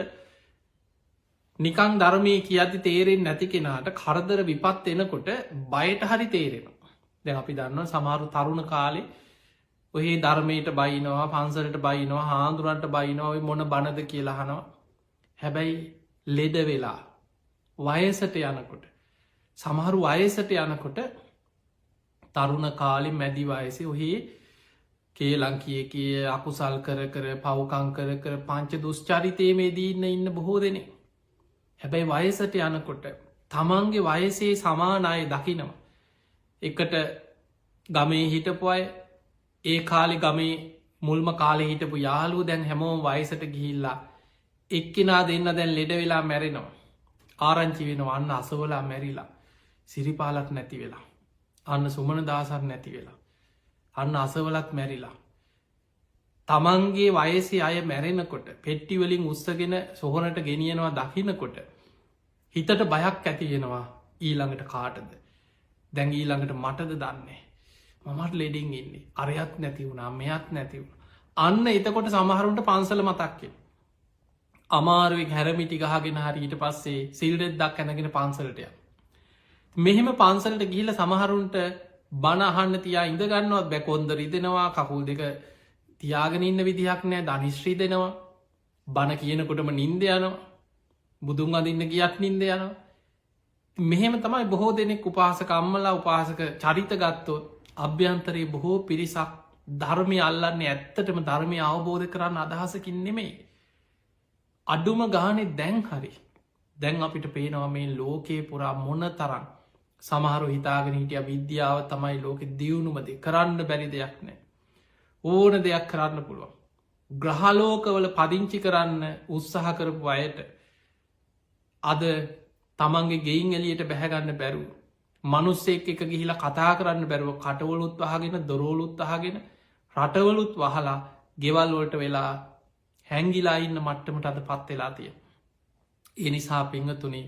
නිකං ධර්මයේ කියද්දි තේරෙන්නේ නැති කෙනාට කරදර විපත් එනකොට බයට හරි තේරෙනවා. දැන් අපි දන්නවා සමහර තරුණ කාලේ ඔහේ ධර්මයට බයිනවා, පන්සලට බයිනවා, හාමුදුරන්ට බයිනවා, ඔය මොන බණද කියලා අහනවා. හැබැයි ලෙඩ වෙලා වයසට යනකොට සමහරු වයසට යනකොට තරුණ කාලෙ මැදි වයසේ ඔහේ කේලංකිය කිය අකුසල් කර පවකං කර පංච දුෂ්චරිතය මේ දීන්න ඉන්න බොහෝ දෙනෙ. හැබැයි වයසට යනකොට තමන්ගේ වයසේ සමානාය දකිනවා. එකට ගමේ හිටපු අය ඒ කාලෙ ගමේ මුල්ම කාලෙ හිටපු යාලූ දැන් හැමෝම වයසට ගිහිල්ලා එක්කෙනා දෙන්න දැන් ලෙඩ වෙලා මැරෙනවා. ආරංචි වෙනවා අන්න අසවලා මැරිලා සිරිපාලක් නැති වෙලා. අන්න සුමන දාසක් නැති වෙලා. අන්න අසවලත් මැරිලා. තමන්ගේ වයසේ අය මැරෙනකොට පෙට්ටිවලින් උත්සගෙන සොහොනට ගෙනියනවා දකිනකොට හිතට බයක් ඇතියෙනවා ඊළඟට කාටද දැන් ඊළඟට මටද දන්නේ මමට ලෙඩින් ඉන්නේ අරයත් නැති වුණා මෙයත් නැති වුණ අන්න එතකොට සමහරුන්ට පන්සල මතක්කෙන අමාරුවෙන් හැරමිටි ගහගෙන හරිට පස්සේ සිල්රෙද්දක් ඇනගෙන පන්සලටය මෙහෙම පන්සලට ගිහිල සමහරුන්ට බණහන්න තියා ඉඳගන්නවත් බැකොන්ද රිදෙනවා කකුල් දෙක තියාගෙන ඉන්න විදිහක් නෑ ධනිශ්‍රී දෙනවා බණ කියනකොටම නින්ද යනවා බුදුන් අදින්න ගියක් නින්ද යනවා මෙහෙම තමයි බොහෝ දෙනෙක් උපාසක අම්මලා උපාසක චරිත ගත්තොත් අභ්‍යන්තරයේ බොහෝ පිරිසක් ධර්මය අල්ලන්නේ ඇත්තටම ධර්මය අවබෝධ කරන්න අදහසකින් නෙමෙයි අඩුම ගානේ දැන් හරි දැන් අපිට පේනවා මේ ලෝකයේ පුරා මොන තරන් සමහරු හිතාගෙන හිටිය විද්‍යාව තමයි ලෝකෙ දියුණුමද කරන්න බැරි දෙයක් නෑ ඕන දෙයක් කරන්න පුළුවන් ග්‍රහලෝකවල පදිංචි කරන්න උත්සාහ කරපු අයට අද තමන්ගේ ගෙයින් එලියට බැහැගන්න බැරුව මනුස්සෙක් එක ගිහිලා කතා කරන්න බැරුව කටවලුත් වහගෙන දොරෝලුත් අහගෙන රටවලුත් වහලා ගෙවල්වලට වෙලා හැංගිලා ඉන්න මට්ටමට අද පත්වෙලා තිය එනිසා පිංහතුනේ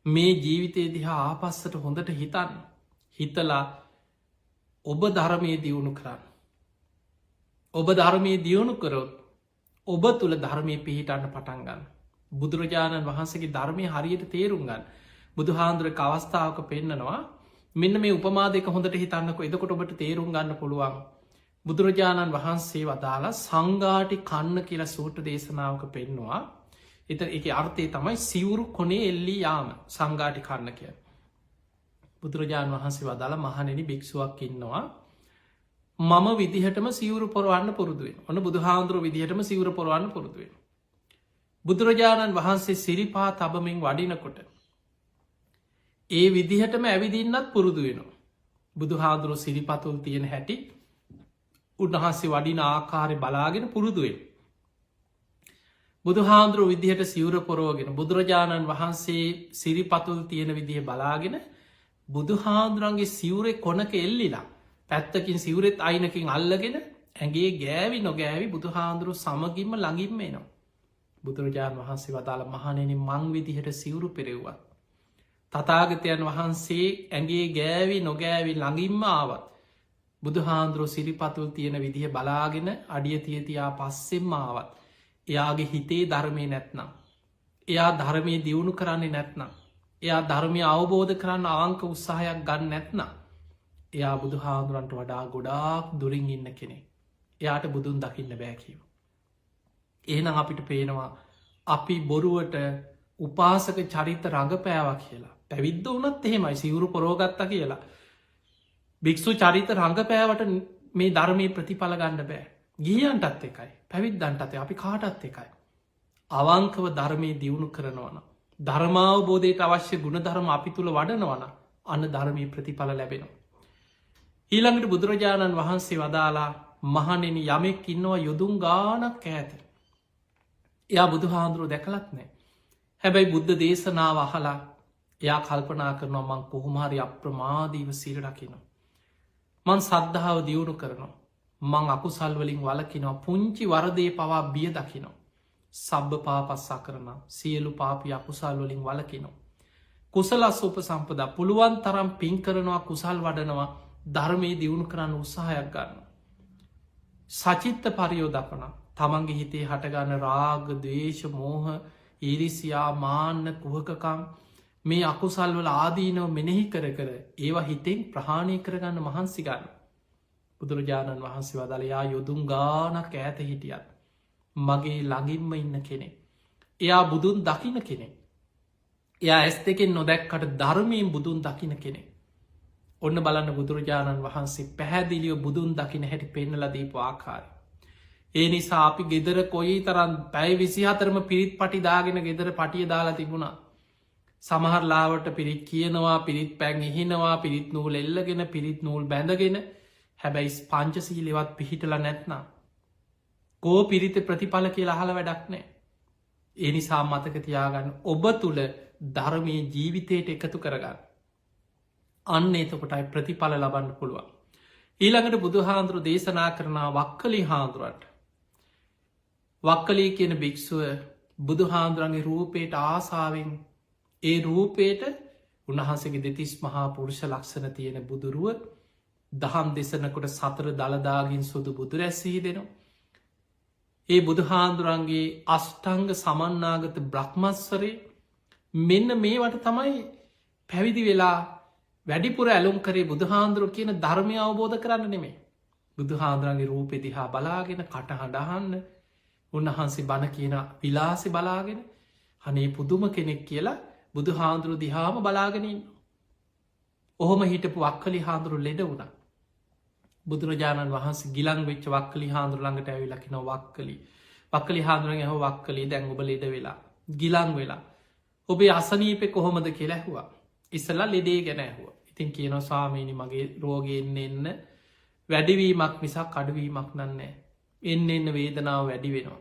මේ ජීවිතය දිහා ආපස්සට හොඳට හිතන්න හිතලා ඔබ ධර්මය දියුණු කරන්න ඔබ ධර්මය දියුණු කරොත් ඔබ තුළ ධර්මය පිහිටන්න පටන්ගන්න බුදුරජාණන් වහන්සේගේ ධර්මය හරියට තේරුම් ගන්න බුදු හාන්දුරක අවස්ථාවක පෙන්නනවා මෙන්න මේ උපමා දෙක හොඳට හිතන්නක එදකොට ඔබට තේරුම් ගන්න පුළුවන් බුදුරජාණන් වහන්සේ වදාලා සංගාටි කන්න කියලා සූට දේශනාවක පෙන්නවා එත එක අර්ථය තමයි සිවුරු කොනේ එල්ලි යාම සංගාටි කන්න කිය බුදුරජාණන් වහන්සේ වදාලා මහනෙනි භික්ෂුවක් ඉන්නවා මම විදිහටම සිවුරු පොරවන්න පුරුදුවෙන් ඔන්න බුදුහාන්දුර විදිහටම සිවුර පොරවන්න පුරුදුවෙන් බුදුරජාණන් වහන්සේ සිරිපා තබමින් වඩිනකොට ඒ විදිහටම ඇවිදින්නත් පුරුදු වෙනවා බුදු හාදුරු සිරිපතුල් තියෙන හැටි උන්වහන්සේ වඩින ආකාරය බලාගෙන පුරුදුවෙන් බුදු හාන්දුරු විදිහට සිවුර පොරෝගෙන බුදුරජාණන් වහන්සේ සිරිපතුල් තියෙන විදිහ බලාගෙන බුදු හාන්දුරන්ගේ සිවුරෙ කොනක එල්ලිලා පැත්තකින් සිවුරෙත් අයිනකින් අල්ලගෙන ඇගේ ගෑවි නොගෑවි බුදු හාන්දුරු සමගින්ම ළඟින්ම එනවා බුදුරජාණන් වහන්සේ වදාළ මහනෙන මං විදිහට සිවුරු පෙරෙව්වත් තතාගතයන් වහන්සේ ඇගේ ගෑවි නොගෑවි ළඟින්ම ආවත් බුදුහාන්දුරුව සිරිපතුල් තියෙන විදිහ බලාගෙන අඩිය තියතියා පස්සෙම් ආවත් එයාගේ හිතේ ධර්මය නැත්නම් එයා ධර්මය දියුණු කරන්නේ නැත්නම් එයා ධර්මය අවබෝධ කරන්න අවංක උත්සාහයක් ගන්න නැත්නම් එයා බුදු හාදුරන්ට වඩා ගොඩාක් දුරින් ඉන්න කෙනෙ එයාට බුදුන් දකින්න බෑකිව ඒනම් අපිට පේනවා අපි බොරුවට උපාසක චරිත රඟපෑව කියලා පැවිද්ද වනත් එහෙමයි සිවුරු පොරෝගත්ත කියලා භික්‍ෂු චරිත රඟපෑවට මේ ධර්මය ප්‍රතිඵල ගණඩ බෑ ගියන්ටත් එකයි පැවිද්දන්ටත අපි කාටත් එකයි අවංකව ධර්මය දියුණු කරනවන ධර්මාවබෝධයට අවශ්‍ය ගුණ ධර්ම අපි තුළ වඩනවන අන්න ධර්මී ප්‍රතිඵල ලැබෙනවා ඊළඟට බුදුරජාණන් වහන්සේ වදාලා මහනෙන යමෙක් ඉන්නවා යොදුම් ගානක් ඇත එයා බුදු හාන්දුරුව දැකලත් නෑ හැබැයි බුද්ධ දේශනාව අහලා එයා කල්පනා කරනවා මං කොහොමහරි අප්‍රමාදීව සිරරකිනවා මං සද්ධාව දියුණු කරනවා මං අකුසල්වලින් වලකිනවා පුංචි වරදේ පවා බිය දකිනවා සබ්බ පාපස්සා කරන සියලු පාපි අකුසල්වලින් වලකිනවා කුසලස් උප සම්පදා පුළුවන් තරම් පින් කරනවා කුසල් වඩනවා ධර්මය දියුණු කරන්න උත්සාහයක් ගන්න සචිත්ත පරියෝදපන තමන්ගේ හිතේ හටගන්න රාග දේශ මෝහ ඉරිසියා මාන්න කුහකකම් මේ අකුසල්වල ආදීනව මෙනෙහි කර කර ඒවා හිතෙන් ප්‍රහාණය කරගන්න මහන්සි ගන්න බුදුරජාණන් වහන්සේ වදලයා යොදුම් ගානක් ඈත හිටියත් මගේ ළඟින්ම ඉන්න කෙනෙ එයා බුදුන් දකින කෙනෙ එයා ඇස් දෙකෙන් නොදැක්කට ධර්මයෙන් බුදුන් දකින කෙනෙ. ඔන්න බලන්න බුදුරජාණන් වහන්සේ පැහැදිලියෝ බුදුන් දකින හැටි පෙන්නල දීපු ආකාරය. ඒ නිසා අපි ගෙදර කොයි තරන් පැයි 24ම පිරිත් පටිදාගෙන ගෙදර පටිය දාලා තිබුණා. සමහරලාවට පිරිත් කියනවා පිරිත් පැන් එහිනවා පිරිත් නූල් එල්ලගෙන පිරිත් නූල් බැඳගෙන හැබැයි පංචසීලෙවත් පිහිටල නැත්නම්. කෝ පිරිත ප්‍රතිඵල කියලා අහල වැඩක් නෑ. ඒ නිසා මතක තියාගන්න ඔබ තුළ ධර්මය ජීවිතයට එකතු කරගන්න. අන්න එතකොටයි ප්‍රතිඵල ලබන්න පුළුවන්. ඊළඟට බුදුහාන්දුරු දේශනා කරනා වක්කලි හාන්දුරන්ට. වක්කලී කියන භික්‍ෂුව බුදුහාන්දුරන්ගේ රූපයට ආසාාවෙන් ඒ රූපයට උන්වහන්සගේ දෙතිස් මහා පුරුෂ ලක්ෂණ තියෙන බුදුරුව දහම් දෙසනකොට සතර දළදාගින් සුදු බුදු රැස්සහි දෙනවා. ඒ බුදුහාන්දුරන්ගේ අෂ්ටංග සමන්නාගත බ්‍රහ්මස්වරේ මෙන්න මේවට තමයි පැවිදි වෙලා වැඩිපුර ඇලුම් කරේ බුදුහාන්දුරුව කියන ධර්මය අවබෝධ කරන්න නෙමේ. බුදුහාන්දුරන්ගේ රූපෙ දිහා බලාගෙන කටහඬහන්න උන්වහන්සේ බණ කියන විලාසි බලාගෙන හනේ පුදුම කෙනෙක් කියලා බුදු හාන්දුරු දිහාම බලාගෙනින්. ඔහොම හිටපු වක්කලි හාන්දුරු ලෙඩ වුණ. බුදුරජාණන් වහන්සේ ගිලං වෙච්ච වක්කලි හාන්දුරු ළඟට ඇවිලකින වක්කලි හාන්දුරන් හෝ වක්කලි දැන් ඔබ ලෙඩ වෙලා ගිලං වෙලා ඔබේ අසනීපෙ කොහොමද කියලා ඇහවා. ඉස්සලා ලෙඩේ ගැන ඇහුව. ඉතින් කියන ස්වාමීනි මගේ රෝගයෙන් එන්න වැඩිවීමක් මිසක් අඩුවීමක් නන්නේ. එන්න වේදනාව වැඩි වෙනවා.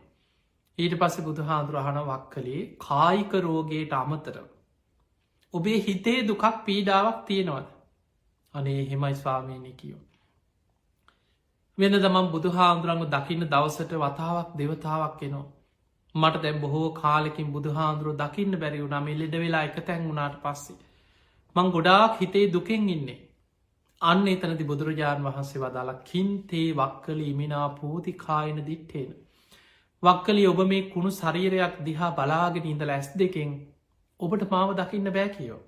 ඊට පස්සේ බුදු හාදුරහන වක්කලේ කායික රෝගයට අමතර. ඔබේ හිතේ දුකක් පීඩාවක් තියෙනවද. අනේ හෙමයි ස්වාමීනි කියෝ. වෙන දමම් බුදු හාන්දුරන්ග දකින්න දවසට වතාවක් දෙවතාවක් එනවා. මට දැම් බොහෝ කාලෙකින් බුදු හාන්දුරුව දකින්න බැරි වුණා මේ ලෙඩ වෙලා එක තැන් වුණාට පස්සේ. මං ගොඩාක් හිතේ දුකෙන් ඉන්නේ. අන්න එතනති බුදුරජාණන් වහන්සේ වදාලා කින්තේ වක්කල ඉමිනා පූති කායන දිට්ටේන. වක්කලි ඔබ මේ කුණු ශරීරයක් දිහා බලාගෙන ඉඳල ඇස් දෙකෙන් ඔබට මාව දකින්න බෑ කියෝ.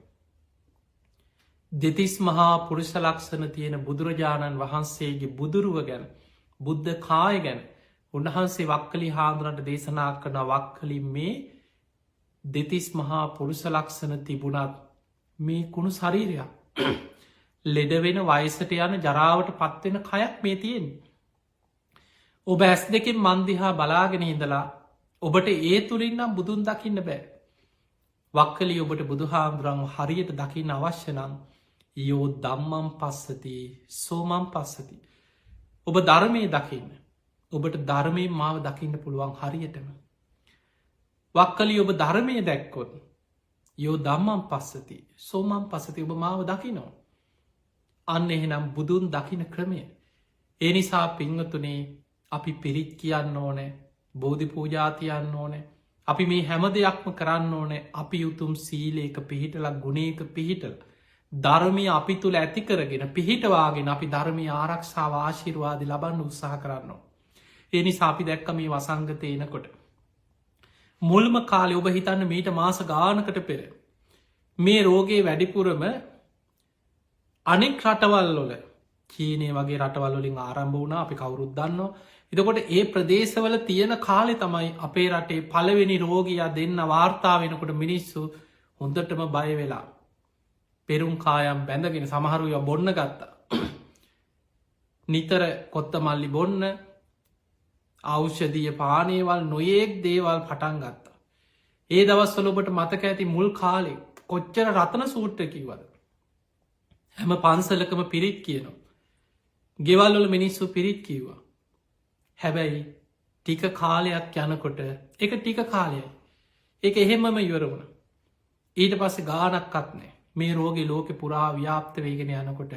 දෙතිස් මහා පුරුෂ ලක්ෂණ තියෙන බුදුරජාණන් වහන්සේගේ බුදුරුව ගැන බුද්ධ කාය ගැන උන්වහන්සේ වක්කලි හාදුරන්ට දේශනා කරන වක්කලි මේ දෙතිස් මහා පුරුෂ ලක්ෂණ තිබුණත් මේ කුණු ශරීරයක් ලෙඩවෙන වයිසට යන ජරාවට පත්වෙන කයක් මේ තියෙන්. ඔබ ඇස් දෙකින් මන්දිහා බලාගෙන ඉඳලා ඔබට ඒ තුළින්නම් බුදුන් දකින්න බෑ. වක්කලි ඔබට බුදුහාමුදුරන් හරියට දකින්න අවශ්‍යනම් යෝ දම්මම් පස්සති සෝමම් පස්සති. ඔබ ධර්මය දකින්න. ඔබට ධර්මය මාව දකින්න පුළුවන් හරියටම. වක්කලි ඔබ ධර්මය දැක්කොත් යෝ දම්මම් පස්සති සෝමම් පස්සති ඔබ මාව දකිනෝ. අන්න එහෙනම් බුදුන් දකින ක්‍රමය. ඒ නිසා පිංවතුනේ අපි පිරිත් කියන්න ඕනෑ බෝධි පූජාතියන්න ඕනෑ. අපි මේ හැම දෙයක්ම කරන්න ඕනෑ අපි උතුම් සීලේක පිහිටල ගුණේක පිහිටල. ධර්මය අපි තුළ ඇති කරගෙන පිහිටවාගෙන අපි ධර්මය ආරක්ෂාව ආශිරවාදි ලබන්න උත්සාහ කරන්නවා. ඒ නිසා අපි දැක්ක මේ වසංගතයනකොට. මුල්ම කාලෙ ඔබ හිතන්න මීට මාස ගානකට පෙර. මේ රෝගේ වැඩිපුරම අනෙක් රටවල්ලොල චීනය වගේ රටවල්ලින් ආරම්භ වුණ අපි කවුරුද්දන්නවා. එතකොට ඒ ප්‍රදේශවල තියෙන කාලෙ තමයි අපේ රටේ පළවෙනි රෝගයා දෙන්න වාර්තා වෙනකොට මිනිස්සු හොඳටම බය වෙලා. පෙරුම් කායම් බැඳගෙන සමහරුය බොන්න ගත්තා. නිතර කොත්ත මල්ලි බොන්න අවෂදිය පානේවල් නොයෙක් දේවල් පටන් ගත්තා. ඒ දවස්වල ඔබට මතක ඇති මුල් කාලෙ කොච්චර රතන සූට්ට කිවද. හැම පන්සලකම පිරිත් කියනවා. ගෙවල්වල මිනිස්සු පිරිත් කිව්වා. හැබැයි ටික කාලයක් යනකොට එක ටික කාලය එක එහෙමම ඉවර වුණ. ඊට පස්සේ ගානක්කත් නෑ මේ රෝගෙ ලෝක පුරා ව්‍යාප්ත වේගෙන යනකොට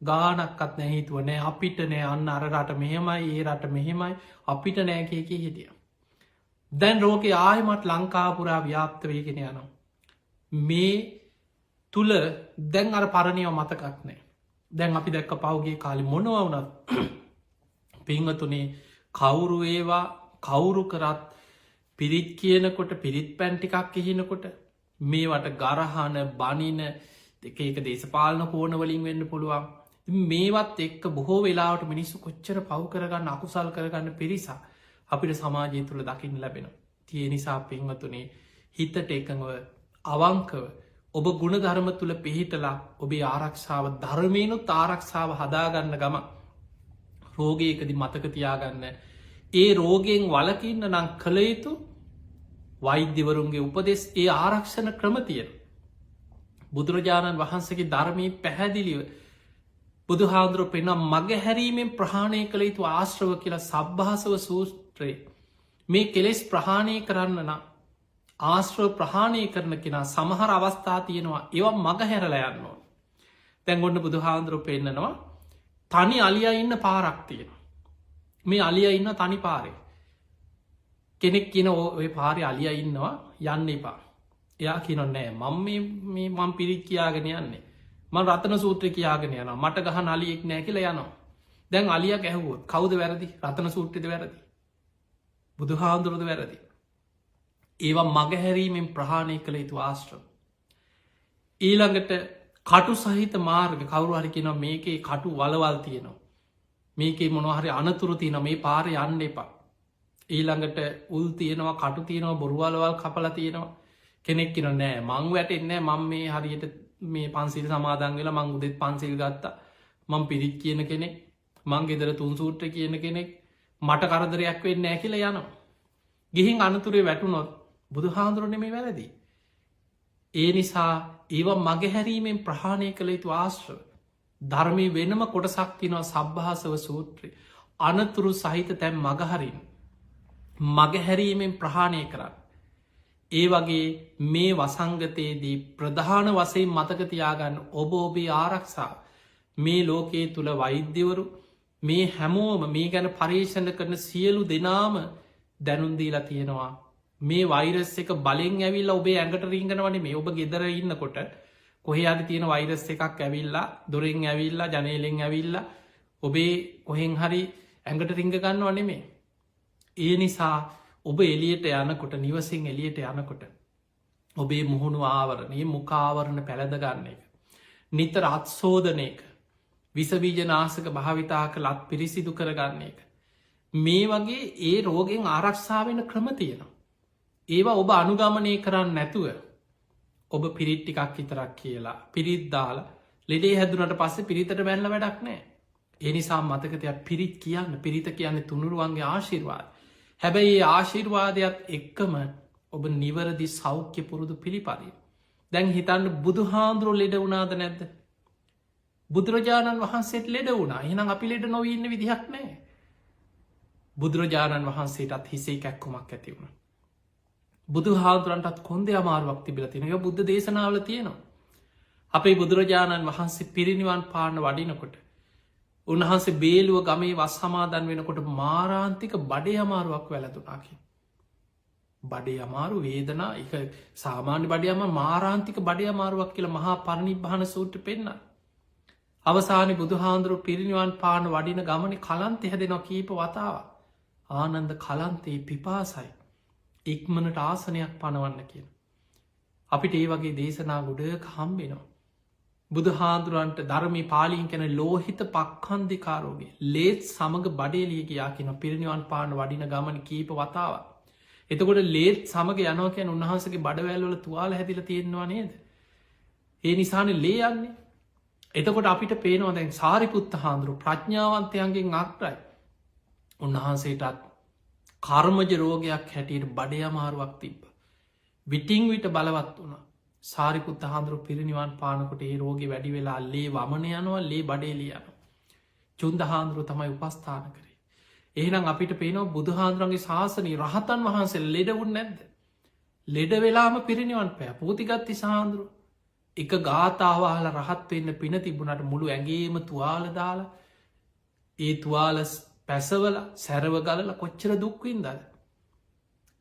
ගානක්කත් නැහිතුව නෑ අපිට නෑ අන්න අර රට මෙහෙමයි ඒ රට මෙහෙමයි අපිට නෑකයක හිටිය. දැන් රෝක ආයමත් ලංකාපුරා ව්‍යාප්ත වේගෙන යනවා. මේ තුළ දැන් අර පරණයව මතකත් නෑ. දැන් අපි දැක්ක පවුගේ කාලි මොනව වුනත් පිංහතුනේ කවුරු ඒවා කවුරු කරත් පිරිත් කියනකොට පිරිත් පැන්ටිකක් එහිනකොට මේවට ගරහන බනින දෙක එක දේශපාලන කෝනවලින් වෙන්න පුළුවන්. මේවත් එක්ක බොහෝ වෙලාවට මිනිස්සු කොච්චර පව් කරගන්න අකුසල් කරගන්න පිරිසා අපිට සමාජය තුළ දකින්න ලැබෙන. තිය නිසා පින්වතුනේ හිතට එකඟව අවංකව ඔබ ගුණධර්ම තුළ පිහිටලා ඔබේ ආරක්ෂාව ධර්මයනුත් ආරක්ෂාව හදාගන්න ගම රෝගයකදි මතකතියාගන්න ඒ රෝගයෙන් වලකින්න නං කළ යුතු වෛද්‍යවරුන්ගේ උපදෙස් ඒ ආරක්ෂණ ක්‍රමතියෙන් බුදුරජාණන් වහන්සේගේ ධර්මී පැහැදිලිව බුදු හාදුරුව පෙනම් මග හැරීමෙන් ප්‍රහාණය කළ යුතු ආශ්‍රව කියලා සබ්භාසව සූත්‍රයේ මේ කෙලෙස් ප්‍රහාණය කරන්න නම් ආශ්‍රව ප්‍රහාණය කරන කෙනා සමහර අවස්ථා තියෙනවා ඒවා මග හැරල යන්නවා. තැන්ගොන්න බුදු හාදුරුව පෙන්න්නනවා තනි අලිය ඉන්න පාරක් තියෙන මේ අලිය ඉන්න තනි පාරේ කෙනෙක් කියන ඔය පාරි අලිය ඉන්නවා යන්න එපා එයා කියන නෑ මම පිරිත් කියාගෙන යන්නේ මං රතන සූත්‍ර කියාගෙන යන මට ගහ අලියෙක් නෑ කියලා යනවා. දැන් අලිය ගැහුවොත් කවුද වැරදි රතන සූට්‍රිද වැරදි බුදු හාදුරුවද වැරදි ඒවා මගහැරීමෙන් ප්‍රහාණය කළ යුතු ආශ්‍රම. ඊළඟට කටු සහිත මාර්ග කවරු හරි කියෙන මේකේ කටු වලවල් තියෙනවා. මේකේ මොනහරි අනතුරු තියන මේ පාර යන්න එපා. ඊළඟට උල් තියෙනවා කටු තියෙනවා බොරුවලවල් කපල තියෙනවා කෙනෙක් කියන නෑ මං වැටෙන්නෑ මං මේ හරියට මේ පන්සිල් සමාදන් වෙලා මං උදෙත් පන්සිල් ගත්තා මං පිරිත් කියන කෙනෙක් මං ගෙදර තුන්සූට්‍ර කියන කෙනෙක් මට කරදරයක් වෙන්න ෑ කියල යනවා. ගිහින් අනතුරේ වැටුනොත් බුදු හාදුරන මේ වැරදි. ඒ නිසා ඒව මගහැරීමෙන් ප්‍රහාණය කළ යුතු ආශ්‍රව ධර්මය වෙනම කොටසක් තිනවා සබ්භාසව සූත්‍රය අනතුරු සහිත තැන් මගහරින් මගහැරීමෙන් ප්‍රහාණය කරන්න. ඒ වගේ මේ වසංගතයේදී ප්‍රධාන වසයෙන් මතකතියාගන්න ඔබ ඔබේ ආරක්ෂා මේ ලෝකයේ තුළ වෛද්‍යවරු මේ හැමෝම මේ ගැන පර්යේෂණ කරන සියලු දෙනාම දැනුන්දීලා තියෙනවා මේ වෛරස් එක බලෙන් ඇවිල්ල ඔබේ ඇඟට රීංගන වනේ මේ ඔබ ගෙදර ඉන්නකොට කොහේ අද තියෙන වෛරස් එකක් ඇවිල්ලා දොරෙන් ඇවිල්ලා ජනේලෙන් ඇවිල්ලා ඔබේ කොහෙන් හරි ඇඟට රිංග ගන්න වනෙමේ. ඒ නිසා ඔබ එලියට යනකොට නිවසින් එලියට යනකොට ඔබේ මුහුණු ආවරණය මුකාවරණ පැළදගන්න එක. නිතර අත්සෝදන එක විසබීජනාසක භාවිතා කළත් පිරිසිදු කරගන්න එක. මේ වගේ ඒ රෝගෙන් ආරක්ෂාවෙන ක්‍රම තියෙනවා. ඒවා ඔබ අනුගමනය කරන්න නැතුව ඔබ පිරිට්ටිකක් විතරක් කියලා පිරිද්දාල ලෙඩේ හැදුනට පස්සේ පිරිතට බැල්ල වැඩක් නෑ. එනිසා මතකතයක් පිරිත් කියන්න පිරිත කියන්න තුනුරුවන්ගේ ආශිර්වාද. හැබැයි ඒ ආශිර්වාදයක් එක්කම ඔබ නිවරදි සෞඛ්‍ය පුරුදු පිළිපදී. දැන් හිතන්න බුදු හාන්දුරුව ලෙඩ වුණාද නැද්ද. බුදුරජාණන් වහන්සේට ලෙඩ වුණා එහනම් අපි ලෙඩ නොවන්න විදිහක් නෑ. බුදුරජාණන් වහන්සේටත් හිසේ කැක්කුමක් ඇති වුණ. බුදු හාදුරන්ටත් කොන්ද අමාරුවක් තිබිල තිනක බුද්ධ දේශනාවල තියෙනවා. අපේ බුදුරජාණන් වහන්සේ පිරිනිවන් පාන වඩිනකොට. උන්වහන්සේ බේලුව ගමේ වස් සමාදන් වෙනකොට මාරාන්තික බඩේ අමාරුවක් වැලතුනාකි. බඩේ අමාරු වේදනා එක සාමාන්‍ය බඩයම මාරාන්තික බඩේ අමාරුවක් කියල මහා පරණිබ්භාන සූට්‍ර පෙන්න්න. අවසානි බුදු හාන්දුරුව පිරිනිවන් පාන වඩින ගමන කලන්ත හැදෙනවා කීප වතාව. ආනන්ද කලන්තේ පිපාසයි. ඉක්මනට ආසනයක් පනවන්න කියන. අපිට ඒ වගේ දේශනා ගොඩක හම්බෙනවා. බුදු හාදුරන්ට ධර්මී පාලින් කැන ලෝහිත පක්කන්දිකාරෝගේ ලේත් සමඟ බඩේලියගයා කියන පිරිනිවන් පාන වඩින ගමන කීප වතාව. එතකොට ලේත් සමග යනෝකයන් උන්වහන්සගේ බඩවැල්වල තුවාල හැදිල තියෙනවා නේද. ඒ නිසාන ලේ යන්නේ. එතකොට අපිට පේනවා දැන් සාරිපුත්ත හාන්දුරු ප්‍රඥාවන්තයන්ගෙන් අක්ටයි. උන්වහන්සේටත් කර්මජ රෝගයක් හැටියට බඩය අමාරුවක් තිබ්බ. විටිං විට බලවත් වුණ සාරිපුත්ත හාන්දුරු පිරිනිවන් පානකොට ඒ රෝග වැඩි වෙලා ලේ වමන යනවා ලේ බඩේලිය යන. චුන්ද හාන්දුරු තමයි උපස්ථාන කරේ. එහෙනම් අපිට පේනවා බුදු හාන්දුරන්ගේ ශාසනී රහතන් වහන්සේ ලෙඩවුන් නැද්ද. ලෙඩ වෙලාම පිරිනිවන් පෑ පූතිගත්ති සාන්දුරු එක ගාථාවාහල රහත් වෙන්න පින තිබුණට මුළු ඇගේම තුවාල දාලා ඒ තුවාල පැසවල සැරව ගලල කොච්චර දුක්වින්දද.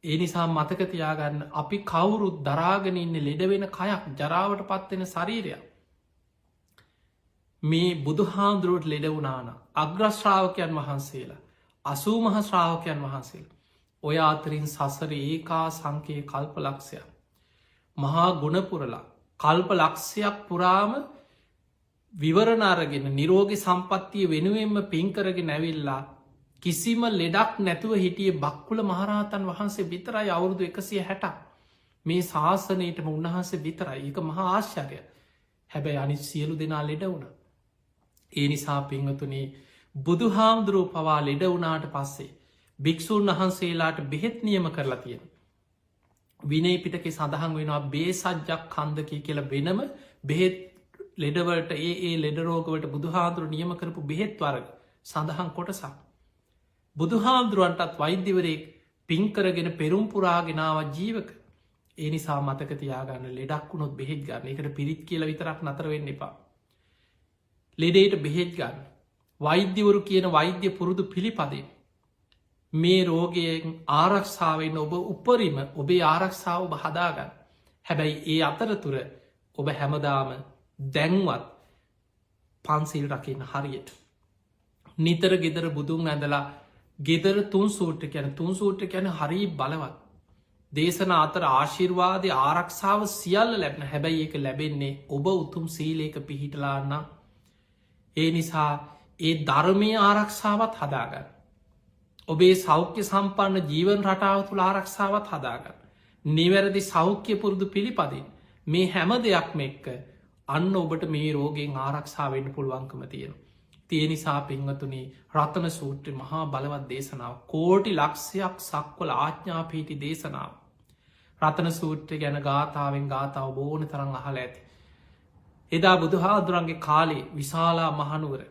ඒ නිසා මතකතියාගන්න අපි කවුරුත් දරාගෙන ඉන්න ලෙඩවෙන කයක් ජරාවට පත්වෙන ශරීරයක්. මේ බුදු හාන්දුරුවට ලෙඩවුනාන අග්‍රශ්‍රාවකයන් වහන්සේලා 80 මහ ශ්‍රාවකයන් වහන්සේල. ඔය අතරින් සසර ඒකා සංකයේ කල්ප ලක්ෂයක්. මහා ගුණපුරලා කල්ප ලක්ෂයක් පුරාම විවරණාරගෙන නිරෝගි සම්පත්තිය වෙනුවෙන්ම පින්කරගෙන ඇවිල්ලා කිසිම ලෙඩක් නැතුව හිටිය බක්කුල මහරහතන් වහන්සේ විතරයි අවුරුදු 160. මේ ශාසනයටම උන්වහන්සේ විතරයි. ඒක මහා ආශ්චර්යය. හැබැයි අනිත් සියලු දෙනා ලෙඩ වුණ. ඒ නිසා පින්වතුනි බුදු හාමුදුරුව පවා ලෙඩ වුණාට පස්සේ භික්‍ෂූන් වහන්සේලාට බෙහෙත් නියම කරලා තියෙන. විනය පිටකේ සඳහන් වෙනවා බේසජ්ජක් කන්දකි කියල වෙනම බෙහෙත් ලෙඩවලට ඒ ලෙඩරෝගවට බුදු හාදුරු නියම කරපු බෙහෙත් වරග සඳහන් කොටසක්. බුදු හාමුදුරුවන්ටත් වෛද්‍යවරයෙක් පින්කරගෙන පෙරුම්පුරාගෙනාව ජීවක. ඒ නිසා මතකතියාගන්න ලෙඩක් වුණොත් බෙහෙත් ගන්න එකට පිරිත් කියල විතරක් නතරවෙන්න එපා. ලෙඩේට බෙහෙත් ගන්න. වෛද්‍යවරු කියන වෛද්‍ය පුරුදු පිළිපදේ. මේ රෝගයෙන් ආරක්ෂාවෙන් ඔබ උපරිම ඔබේ ආරක්ෂාව ඔබ හදාගන්න. හැබැයි ඒ අතරතුර ඔබ හැමදාම දැන්වත් පන්සිල් රකින්න හරියට. නිතර ගෙදර බුදුන් ඇඳලා ගෙදර තුන් සූට්‍ර කැන තුන් සූට්‍ර කැන හරි බලවත්. දේශන අතර ආශිර්වාදය ආරක්ෂාව සියල්ල ලැබන හැබැයි ඒක ලැබෙන්නේ ඔබ උතුම් සීලේක පිහිටලාන්න. ඒ නිසා ඒ ධර්මය ආරක්ෂාවත් හදාගන්න. ඔබේ සෞඛ්‍ය සම්පන්න ජීවන් රටාව තුළ ආරක්ෂාවත් හදාගන්න. නිවැරදි සෞඛ්‍ය පුරුදු පිළිපදින් මේ හැම දෙයක්ම එක්ක අන්න ඔබට මේ රෝගෙන් ආරක්ෂාවෙන්ට පුළුවන්කම තියෙන. තිය නිසා පින්වතුනි රතන සූත්‍ර මහා බලවත් දේශනාව කෝටි ලක්ෂයක් සක්වල ආච්ඥාපීටි දේශනාව. රතන සූත්‍රය ගැන ගාථාවෙන් ගාථාව බෝන තරං අහල ඇති. එදා බුදුහාදුරන්ගේ කාලේ විශාලා මහනුවර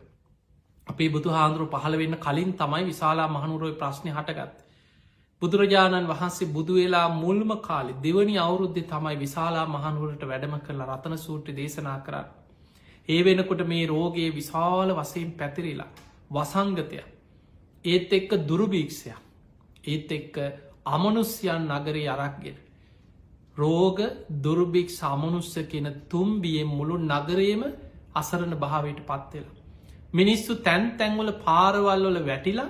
අපේ බුදු හාන්දුරු පහළ වෙන්න කලින් තමයි විශාලා මහනුවරෝය ප්‍රශ්නය හටගත්. බුදුරජාණන් වහන්සේ බුදු වෙලා මුල්ම කාලෙ දෙවනි අවුරුද්ධ තමයි විශාලා මහනුවරට වැඩම කරලා රතන සූට්‍ර දේශනා කරන්න. ඒ වෙනකොට මේ රෝගයේ විශාල වසයෙන් පැතිරිලා වසංගතය ඒත් එක්ක දුරුභීක්ෂය ඒත් එක්ක අමනුස්්‍යයන් නගරේ අරක්ගෙන රෝග දුර්භික් සාමනුස්්‍ය කියන තුම්බියෙන් මුළු නගරේම අසරණ භාවයට පත්වෙලා. මිනිස්සු තැන් තැන්වල පාරවල්වල වැටිලා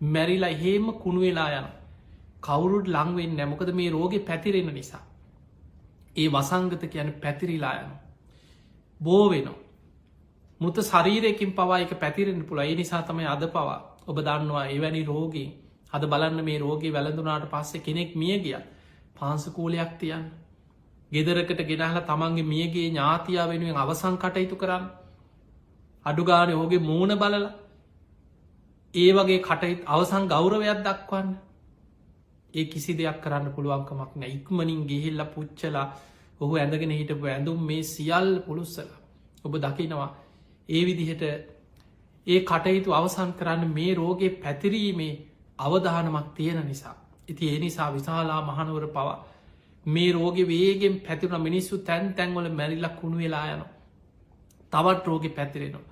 මැරිලා හේම කුණු වෙලා යන කවුරුඩ් ලංවෙන් නැමකද මේ රෝගෙ පැතිරෙන නිසා. ඒ වසංගත කියන පැතිරිලා යන. බෝ වෙනවා. මුත ශරීරයකින් පවා එක පැතිරෙන පුළ ඒ නිසා තමයි අද පවා ඔබ දන්නවා එවැනි රෝගී අද බලන්න මේ රෝගී වැළඳුනාට පස්සේ කෙනෙක් මිය ගිය පාන්සකූලයක් තියන්න. ගෙදරකට ගෙනහල තමන්ගේ මියගේ ඥාතියා වෙනුවෙන් අවසං කටයුතු කරන්න. අඩුගාන ඕගේ මූුණ බලල ඒ වගේ කටයිත් අවසං ගෞරවයක් දක්වන්න ඒ කිසි දෙයක් කරන්න පුළුවන්කමක් නෑ ඉක්මනින් ගෙහිල්ල පුච්චලා ඔහු ඇඳගෙන හිටපු ඇඳුම් මේ සියල් පුළුස්සල ඔබ දකිනවා ඒ විදිහට ඒ කටයුතු අවසන් කරන්න මේ රෝගේ පැතිරීමේ අවධානමක් තියෙන නිසා. ඉති ඒ නිසා විශාලා මහනුවර පවා මේ රෝග වේගෙන් පැතිරුණ මිනිස්සු තැන් තැන්වල මැරිල්ලක් කුණු වෙලා යනවා. තවත් රෝගෙ පැතිරෙනවා.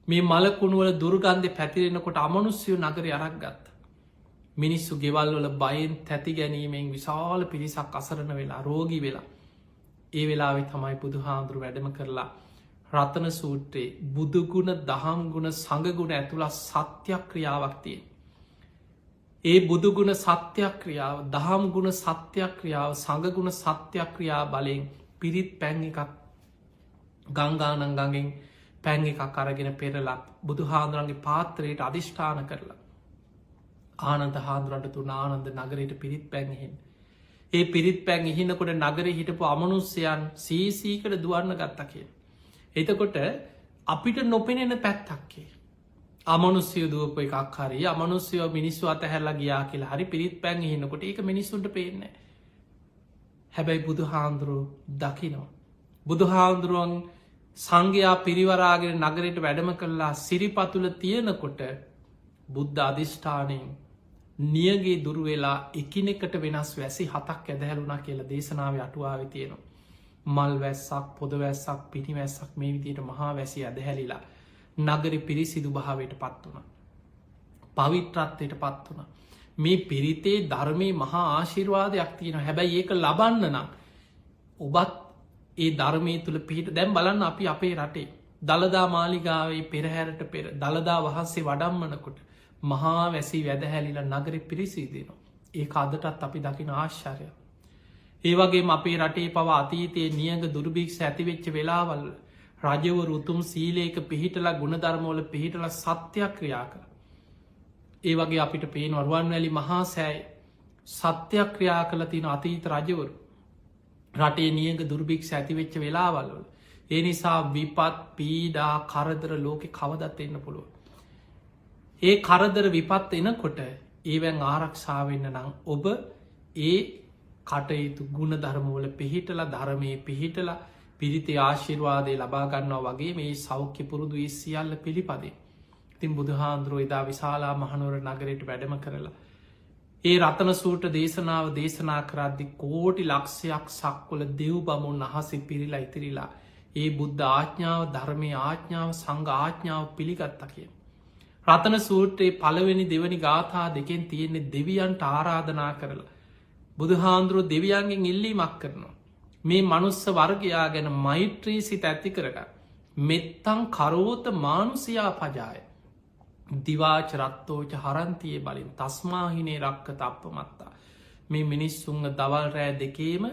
මේ මලකුණුවල දුර්ගන්ධ පැතිරෙනකොට අමනුස්්‍යය නගර අරක් ගත්ත. මිනිස්සු ගෙවල්වල බයෙන් තැති ගැනීමෙන් විශාල පිරිසක් අසරණ වෙලා රෝගී වෙලා. ඒ වෙලාවෙ තමයි බුදු හාමුදුරු වැඩම කරලා රතන සූත්‍රයේ බුදුගුණ දහම්ගුණ සඟගුණ ඇතුළත් සත්‍යයක් ක්‍රියාවක් තියෙන්. ඒ බුදුගුණ සත්‍යයක් ක්‍රියාව දහම්ගුණ සත්‍යයක් ක්‍රියාව සඟගුණ සත්‍යයක් ක්‍රියා බලයෙන් පිරිත් පැන් එකක් ගංගානංගගෙන් පැන් එකක් අරගෙන පෙරලක් බුදු හාදුරන්ගේ පාත්‍රයට අධිෂ්ඨාන කරලා ආනන්ද හාදුරන්ට තුන ආනන්ද නගරයට පිරිත් පැන්හෙන්. ඒ පිරිත් පැන් ඉහිනකොට නගර හිටපු අමනුස්්‍යයන් සීසීකට දුවන්න ගත්ත කිය. එතකොට අපිට නොපෙනෙන පැත්තක්කේ. අමනුස්්‍යය දුවප එකක් හරි අමනුස්්‍යයෝ මිනිස්සු අත හැල්ලා ගියා කියලා හරි පිරිත් පැන් හිනකොට ඒක මිනිස්සුන්ට පේන්න. හැබැයි බුදු හාන්දුරුව දකිනවා. බුදු හාන්දුරුවන් සංඝයා පිරිවරාගෙන නගරයට වැඩම කරලා සිරිපතුල තියෙනකොට බුද්ධ අධිෂ්ඨානයෙන් නියගේ දුරුවෙලා එකිනෙකට වෙනස් වැසි හතක් ඇදහැලුනා කියලා දේශනාව අටුවාව තියෙනවා. මල් වැස්සක් පොදවැස්සක් පිටිවැස්සක් මේ විදියට මහා වැසි ඇදහැලිලා නගරි පිරිසිදු භාවයට පත් වුණ. පවිත්‍රත්වයට පත් වුණ. මේ පිරිතේ ධර්මය මහා ආශිර්වාදයක් තියෙන හැබැයි ඒක ලබන්න නම් ඔබත් ඒ ධර්මය තුළ පිහිට දැම් බලන්න අපි අපේ රටේ දළදා මාලිගාවේ පෙරහැරට පෙර දළදා වහන්සේ වඩම්මනකොට මහා වැසි වැදහැලිල නගරි පිරිසිදෙනවා. ඒ අදටත් අපි දකින ආශ්චර්ය. ඒවගේ අපේ රටේ පව අතීතයේ නියග දුර්භික්ෂ ඇතිවෙච්ච වෙලාවල් රජවර උතුම් සීලේක පිහිටලා ගුණධර්මෝල පිහිටල සත්‍යයක් ක්‍රියා කර. ඒ වගේ අපිට පේන වරුවන් වැලි මහා සෑයි සත්‍යයක් ක්‍රියා කළ තින අතීත රජවරු රටේ නියග දුර්භික්ෂ ඇතිවෙච්ච වෙලාවල්වල. ඒ නිසා විපත් පීඩා කරදර ලෝකෙ කවදත් එන්න පුළුව. ඒ කරදර විපත් එනකොට ඒවැන් ආරක්ෂාවන්න නම් ඔබ ඒ කටයුතු ගුණ ධර්මවල පිහිටල ධර්මය පිහිටල පිරිති ආශිර්වාදය ලබාගන්නවා වගේ මේ සෞඛ්‍ය පුරුදු ඒ සියල්ල පිළිපදේ. ඉතින් බුදුහාන්දුරුව එදා විශාලා මහනුවර නගරයට වැඩම කරලා. ඒ රතන සූට දේශනාව දේශනා කරද්දි කෝටි ලක්ෂයක් සක්වල දෙව් බමුන් අහසි පිරිලා ඉතිරිලා ඒ බුද්ධ ආඥාව ධර්මය ආඥාව සංඝ ආඥාව පිළිගත්ත කිය. රතන සූට්‍රයේ පළවෙනි දෙවනි ගාථා දෙකෙන් තියෙන්නේ දෙවියන්ට ආරාධනා කරලා. බුදුහාන්දුරුව දෙවියන්ගෙන් ඉල්ලීමක් කරනවා. මේ මනුස්ස වර්ගයා ගැන මෛත්‍රී සිත ඇති කරග. මෙත්තං කරෝත මානුසියා පජාය. දිවාච රත්තෝච හරන්තිය බලින් තස්මාහිනේ රක්ක තප්ප මත්තා. මේ මිනිස්සුන්ග දවල් රෑ දෙකේම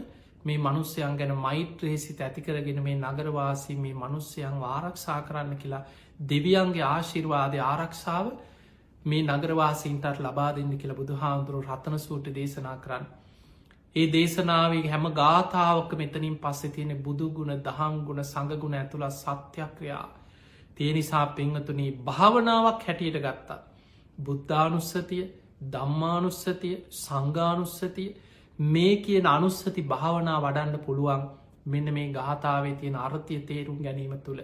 මේ මනුස්්‍යයන් ගැන මෛත්‍රේසිත ඇතිකරගෙන මේ නගරවාසී මේ මනුස්්‍යයන් ආරක්ෂා කරන්න කියලා දෙවියන්ගේ ආශිර්වාදය ආරක්ෂාව මේ නගරවාසීන්ටත් ලබා දෙන්න කියලා බුදු හාමුදුරුව රතන සූට දේශනා කරන්න. ඒ දේශනාවේ හැම ගාථාවක මෙතනින් පස්සෙ තියෙන බුදුගුණ දහංගුණ සඟගුණ ඇතුළ සත්‍යක්‍රියා. තිය නිසා පිංහතුනී භාවනාවක් හැටියට ගත්තා. බුද්ධානුස්සතිය දම්මානුස්සතිය සංගානුස්සතිය මේ කියන අනුස්සති භාවනා වඩන්න පුළුවන් මෙන්න මේ ගාථාවේ තියෙන අර්ථය තේරුම් ගැනීම තුළ.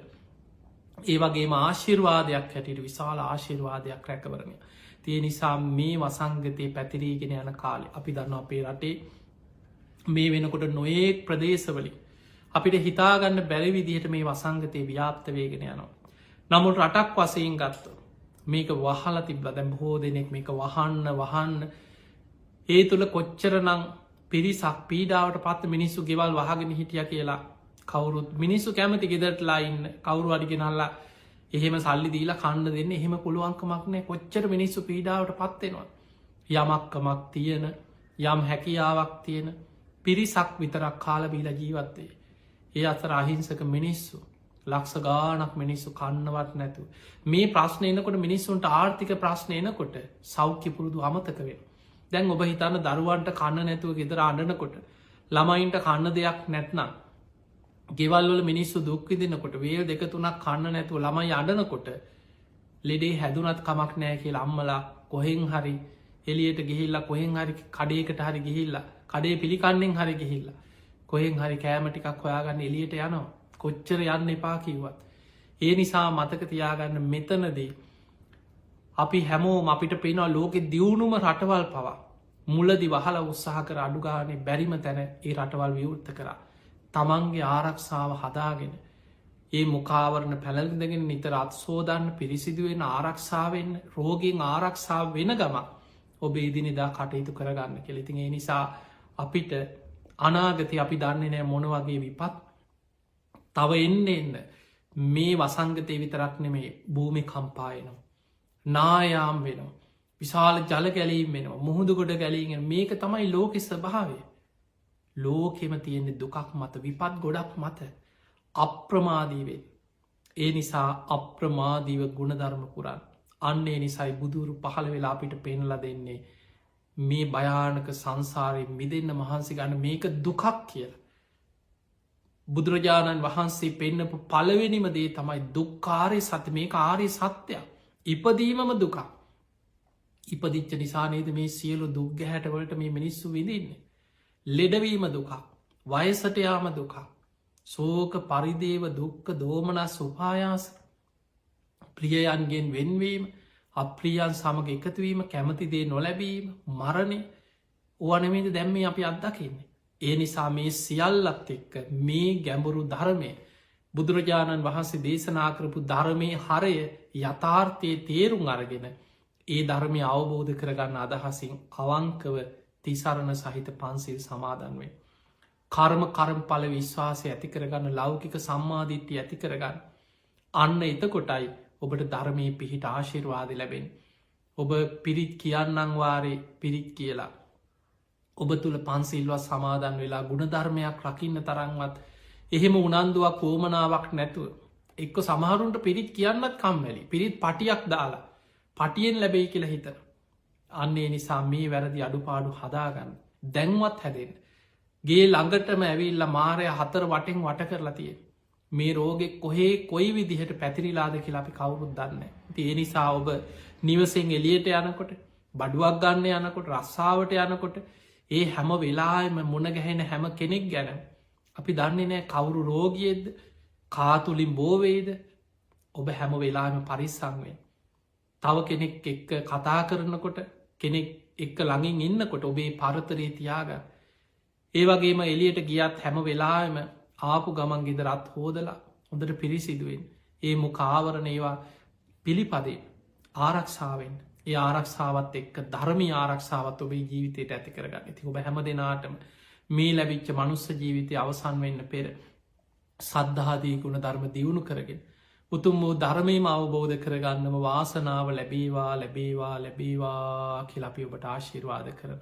ඒ වගේ ආශිර්වාදයක් හැටියට විශාල ආශිර්වාදයක් රැකවරණය. තිය නිසා මේ වසංගතය පැතිරීගෙන යන කාලෙ අපි දන්න අපේ රටේ මේ වෙනකොට නොයෙක් ප්‍රදේශවලින් අපිට හිතාගන්න බැරි විදිහට මේ වසංගතය ව්‍යාප්ත වේගෙන යනවා. නමුත් රටක් වසයෙන් ගත්ත මේක වහල තිබ්ල දැම් බොහෝ දෙනෙක් මේක වහන්න ඒ තුළ කොච්චරනං පිරිසක් පීඩාවට පත්ත මිනිස්සු ගෙවල් වහගෙන හිටිය කියලා කවුරුත් මිනිස්සු කැමති ගෙදරටලා ඉන්න කවුරු අඩිගෙනල්ලා එහෙම සල්ලි දීලා කණ්ඩ දෙන්න එහෙම පුළුවන්කමක්නෑ කොච්චර මිනිස්සු පීඩාවට පත්වෙනවා. යමක්කමක් තියෙන යම් හැකියාවක් තියෙන පිරිසක් විතරක් කාල බීලා ජීවත්තේ. ඒ අතර අහිංසක මිනිස්සු ලක්ෂ ගානක් මිනිස්සු කන්නවත් නැතු. මේ ප්‍රශ්න එනකොට මිනිස්සුන්ට ආර්ථික ප්‍රශ්න එනකොට සෞඛ්‍ය පුරුදු අමතක වෙන. දැන් ඔබ හිතන්න දරුවන්ට කන්න නැතුව ගෙදර අඩනකොට ළමයින්ට කන්න දෙයක් නැත්නම් ගෙවල්වල මිනිස්සු දුක්විදිනකොට වේල් දෙක තුනක් කන්න නැතුව ළමයි අඩනකොට ලෙඩේ හැදුනත් කමක් නෑ කිය අම්මලා කොහෙන් හරි එලියට ගිහිල්ලා කොහෙන් හරි කඩේකට හරි ගිහිල්ලා කඩේ පිළිකන්නෙන් හරි ගිහිල්ලා කොහෙන් හරි කෑමටිකක් හොයාගන්න එලියට යනවා කොච්චර යන්න එපා කිව්වත්. ඒ නිසා මතක තියාගන්න මෙතනදී අපි හැමෝම අපිට පේනවා ලෝකෙ දියුණුම රටවල් පවා මුලදි වහල උත්සාහ කර අඩුගානේ බැරිම තැන ඒ රටවල් විවෘත්ත කරා. තමන්ගේ ආරක්ෂාව හදාගෙන ඒ මුකාවරණ පැළඳගෙන නිතර අත්සෝදන්න පිරිසිදුවෙන් ආරක්ෂාවෙන් රෝගෙන් ආරක්ෂාව වෙන ගම ඔබ ඉදිනිදා කටයුතු කරගන්න කෙලෙතින්. ඒ නිසා අපිට අනාගති අපි දන්නේ නෑ මොන වගේ විපත් තව එන්න මේ වසංගතය විතරක් නෙමේ භූමි කම්පායනවා. නායාම් වෙනවා. විශාල ජල ගැලීම් වෙනවා. මුහුදුගොඩ ගැලීගෙන මේක තමයි ලෝකෙ ස්වභාවය. ලෝකෙම තියෙන්නේ දුකක් මත විපත් ගොඩක් මත අප්‍රමාදීවෙන්. ඒ නිසා අප්‍රමාදීව ගුණධර්ම පුරන්. අන්නේ නිසයි බුදුරු පහළ වෙලා අපිට පෙන්ල දෙන්නේ මේ භයානක සංසාරය මිදන්න මහන්සි ගන්න මේක දුකක් කියල. බුදුරජාණන් වහන්සේ පෙන්නපු පළවෙනිම දේ තමයි දුක්කාරය සත මේ කාරය සත්‍යයක්. ඉපදීමම දුකක්. ඉපදිච්ච නිසානේද මේ සියලු දුක්ග හැටවලට මේ මිනිස්සු විඳන්නේ. ලෙඩවීම දුකක්. වයසට යාම දුකක්. සෝක පරිදේව දුක්ක දෝමනස් උපායාස ප්‍රියයන්ගෙන් වෙන්වීම අප්‍රියන් සමඟ එකතුවීම කැමතිදේ නොලැබීම මරණය ඕනමේද දැම්මේ අපි අත්දකින්නේ. ඒ නිසා මේ සියල්ලත් එක්ක මේ ගැඹුරු ධර්මය බුදුරජාණන් වහන්සේ දේශනා කරපු ධර්මය හරය යථාර්ථය තේරුම් අරගෙන ඒ ධර්මය අවබෝධ කරගන්න අදහසින් අවංකව තිසරණ සහිත පන්සිල් සමාදන්වේ. කර්ම කරම්ඵල විශ්වාසය ඇති කරගන්න ලෞකික සම්මාධිට්්‍ය ඇති කරගන්න. අන්න එතකොටයි ඔබට ධර්මය පිහිට ආශිර්වාද ලැබෙන්. ඔබ පිරිත් කියන්නං වාරේ පිරිත් කියලා. ඔබ තුළ පන්සිල්වත් සමාදන් වෙලා ගුණධර්මයක් රකින්න තරන්වත් එහෙම උනන්දුවක් කෝමනාවක් නැතුව එක්ක සමහරුන්ට පිරිත් කියන්නත් කම්වැලි පිරිත් පටියක් දාලා පටියෙන් ලැබෙයි කියලා හිතන. අන්නේ නිසා මේ වැරදි අඩුපාඩු හදාගන්න දැන්වත් හැදෙන්. ගේ ළඟටම ඇවිල්ල මාරය 4 වටෙන් වට කරලා තිය මේ රෝගෙ කොහේ කොයි විදිහට පැතිරිලාද කියලා අපි කවුරුත් දන්න ඒ නිසා ඔබ නිවසෙන් එලියට යනකොට බඩුවක් ගන්න යනකොට රස්සාාවට යනකොට ඒ හැම වෙලාම මුණගැහෙන හැම කෙනෙක් ගැන අපි දන්නේ නෑ කවුරු රෝගියෙද්ද කාතුලින් බෝවේද ඔබ හැම වෙලාම පරිස්සංවෙන් තව කෙනෙක් එක්ක කතා කරනකොට කෙනෙක් එක්ක ළඟින් ඉන්නකොට ඔබේ පරතරේ තියාගන්න ඒ වගේම එලියට ගියත් හැම වෙලාම ආපු ගමන් ගෙදරත් හෝදලා හොඳට පිරිසිදුවෙන් ඒ මුකාවරණ ඒවා පිළිපදේ ආරක්ෂාවෙන් ඒ ආරක්ෂාවත් එක්ක ධර්මී ආරක්ෂාවත් ඔබේ ජීවිතයට ඇති කරගන්න ති ඔබ හැම දෙනාටම මේ ලැබිච්ච මනුස්ස ජීවිතය අවසන් වෙන්න පෙර සද්ධාදී ගුණ ධර්ම දියුණු කරගෙන උතුම් වූ ධර්මයම අවබෝධ කරගන්නම වාසනාව ලැබේවා ලැබේවා ලැබේවා කියලපි ඔබට ආශිර්වාද කරන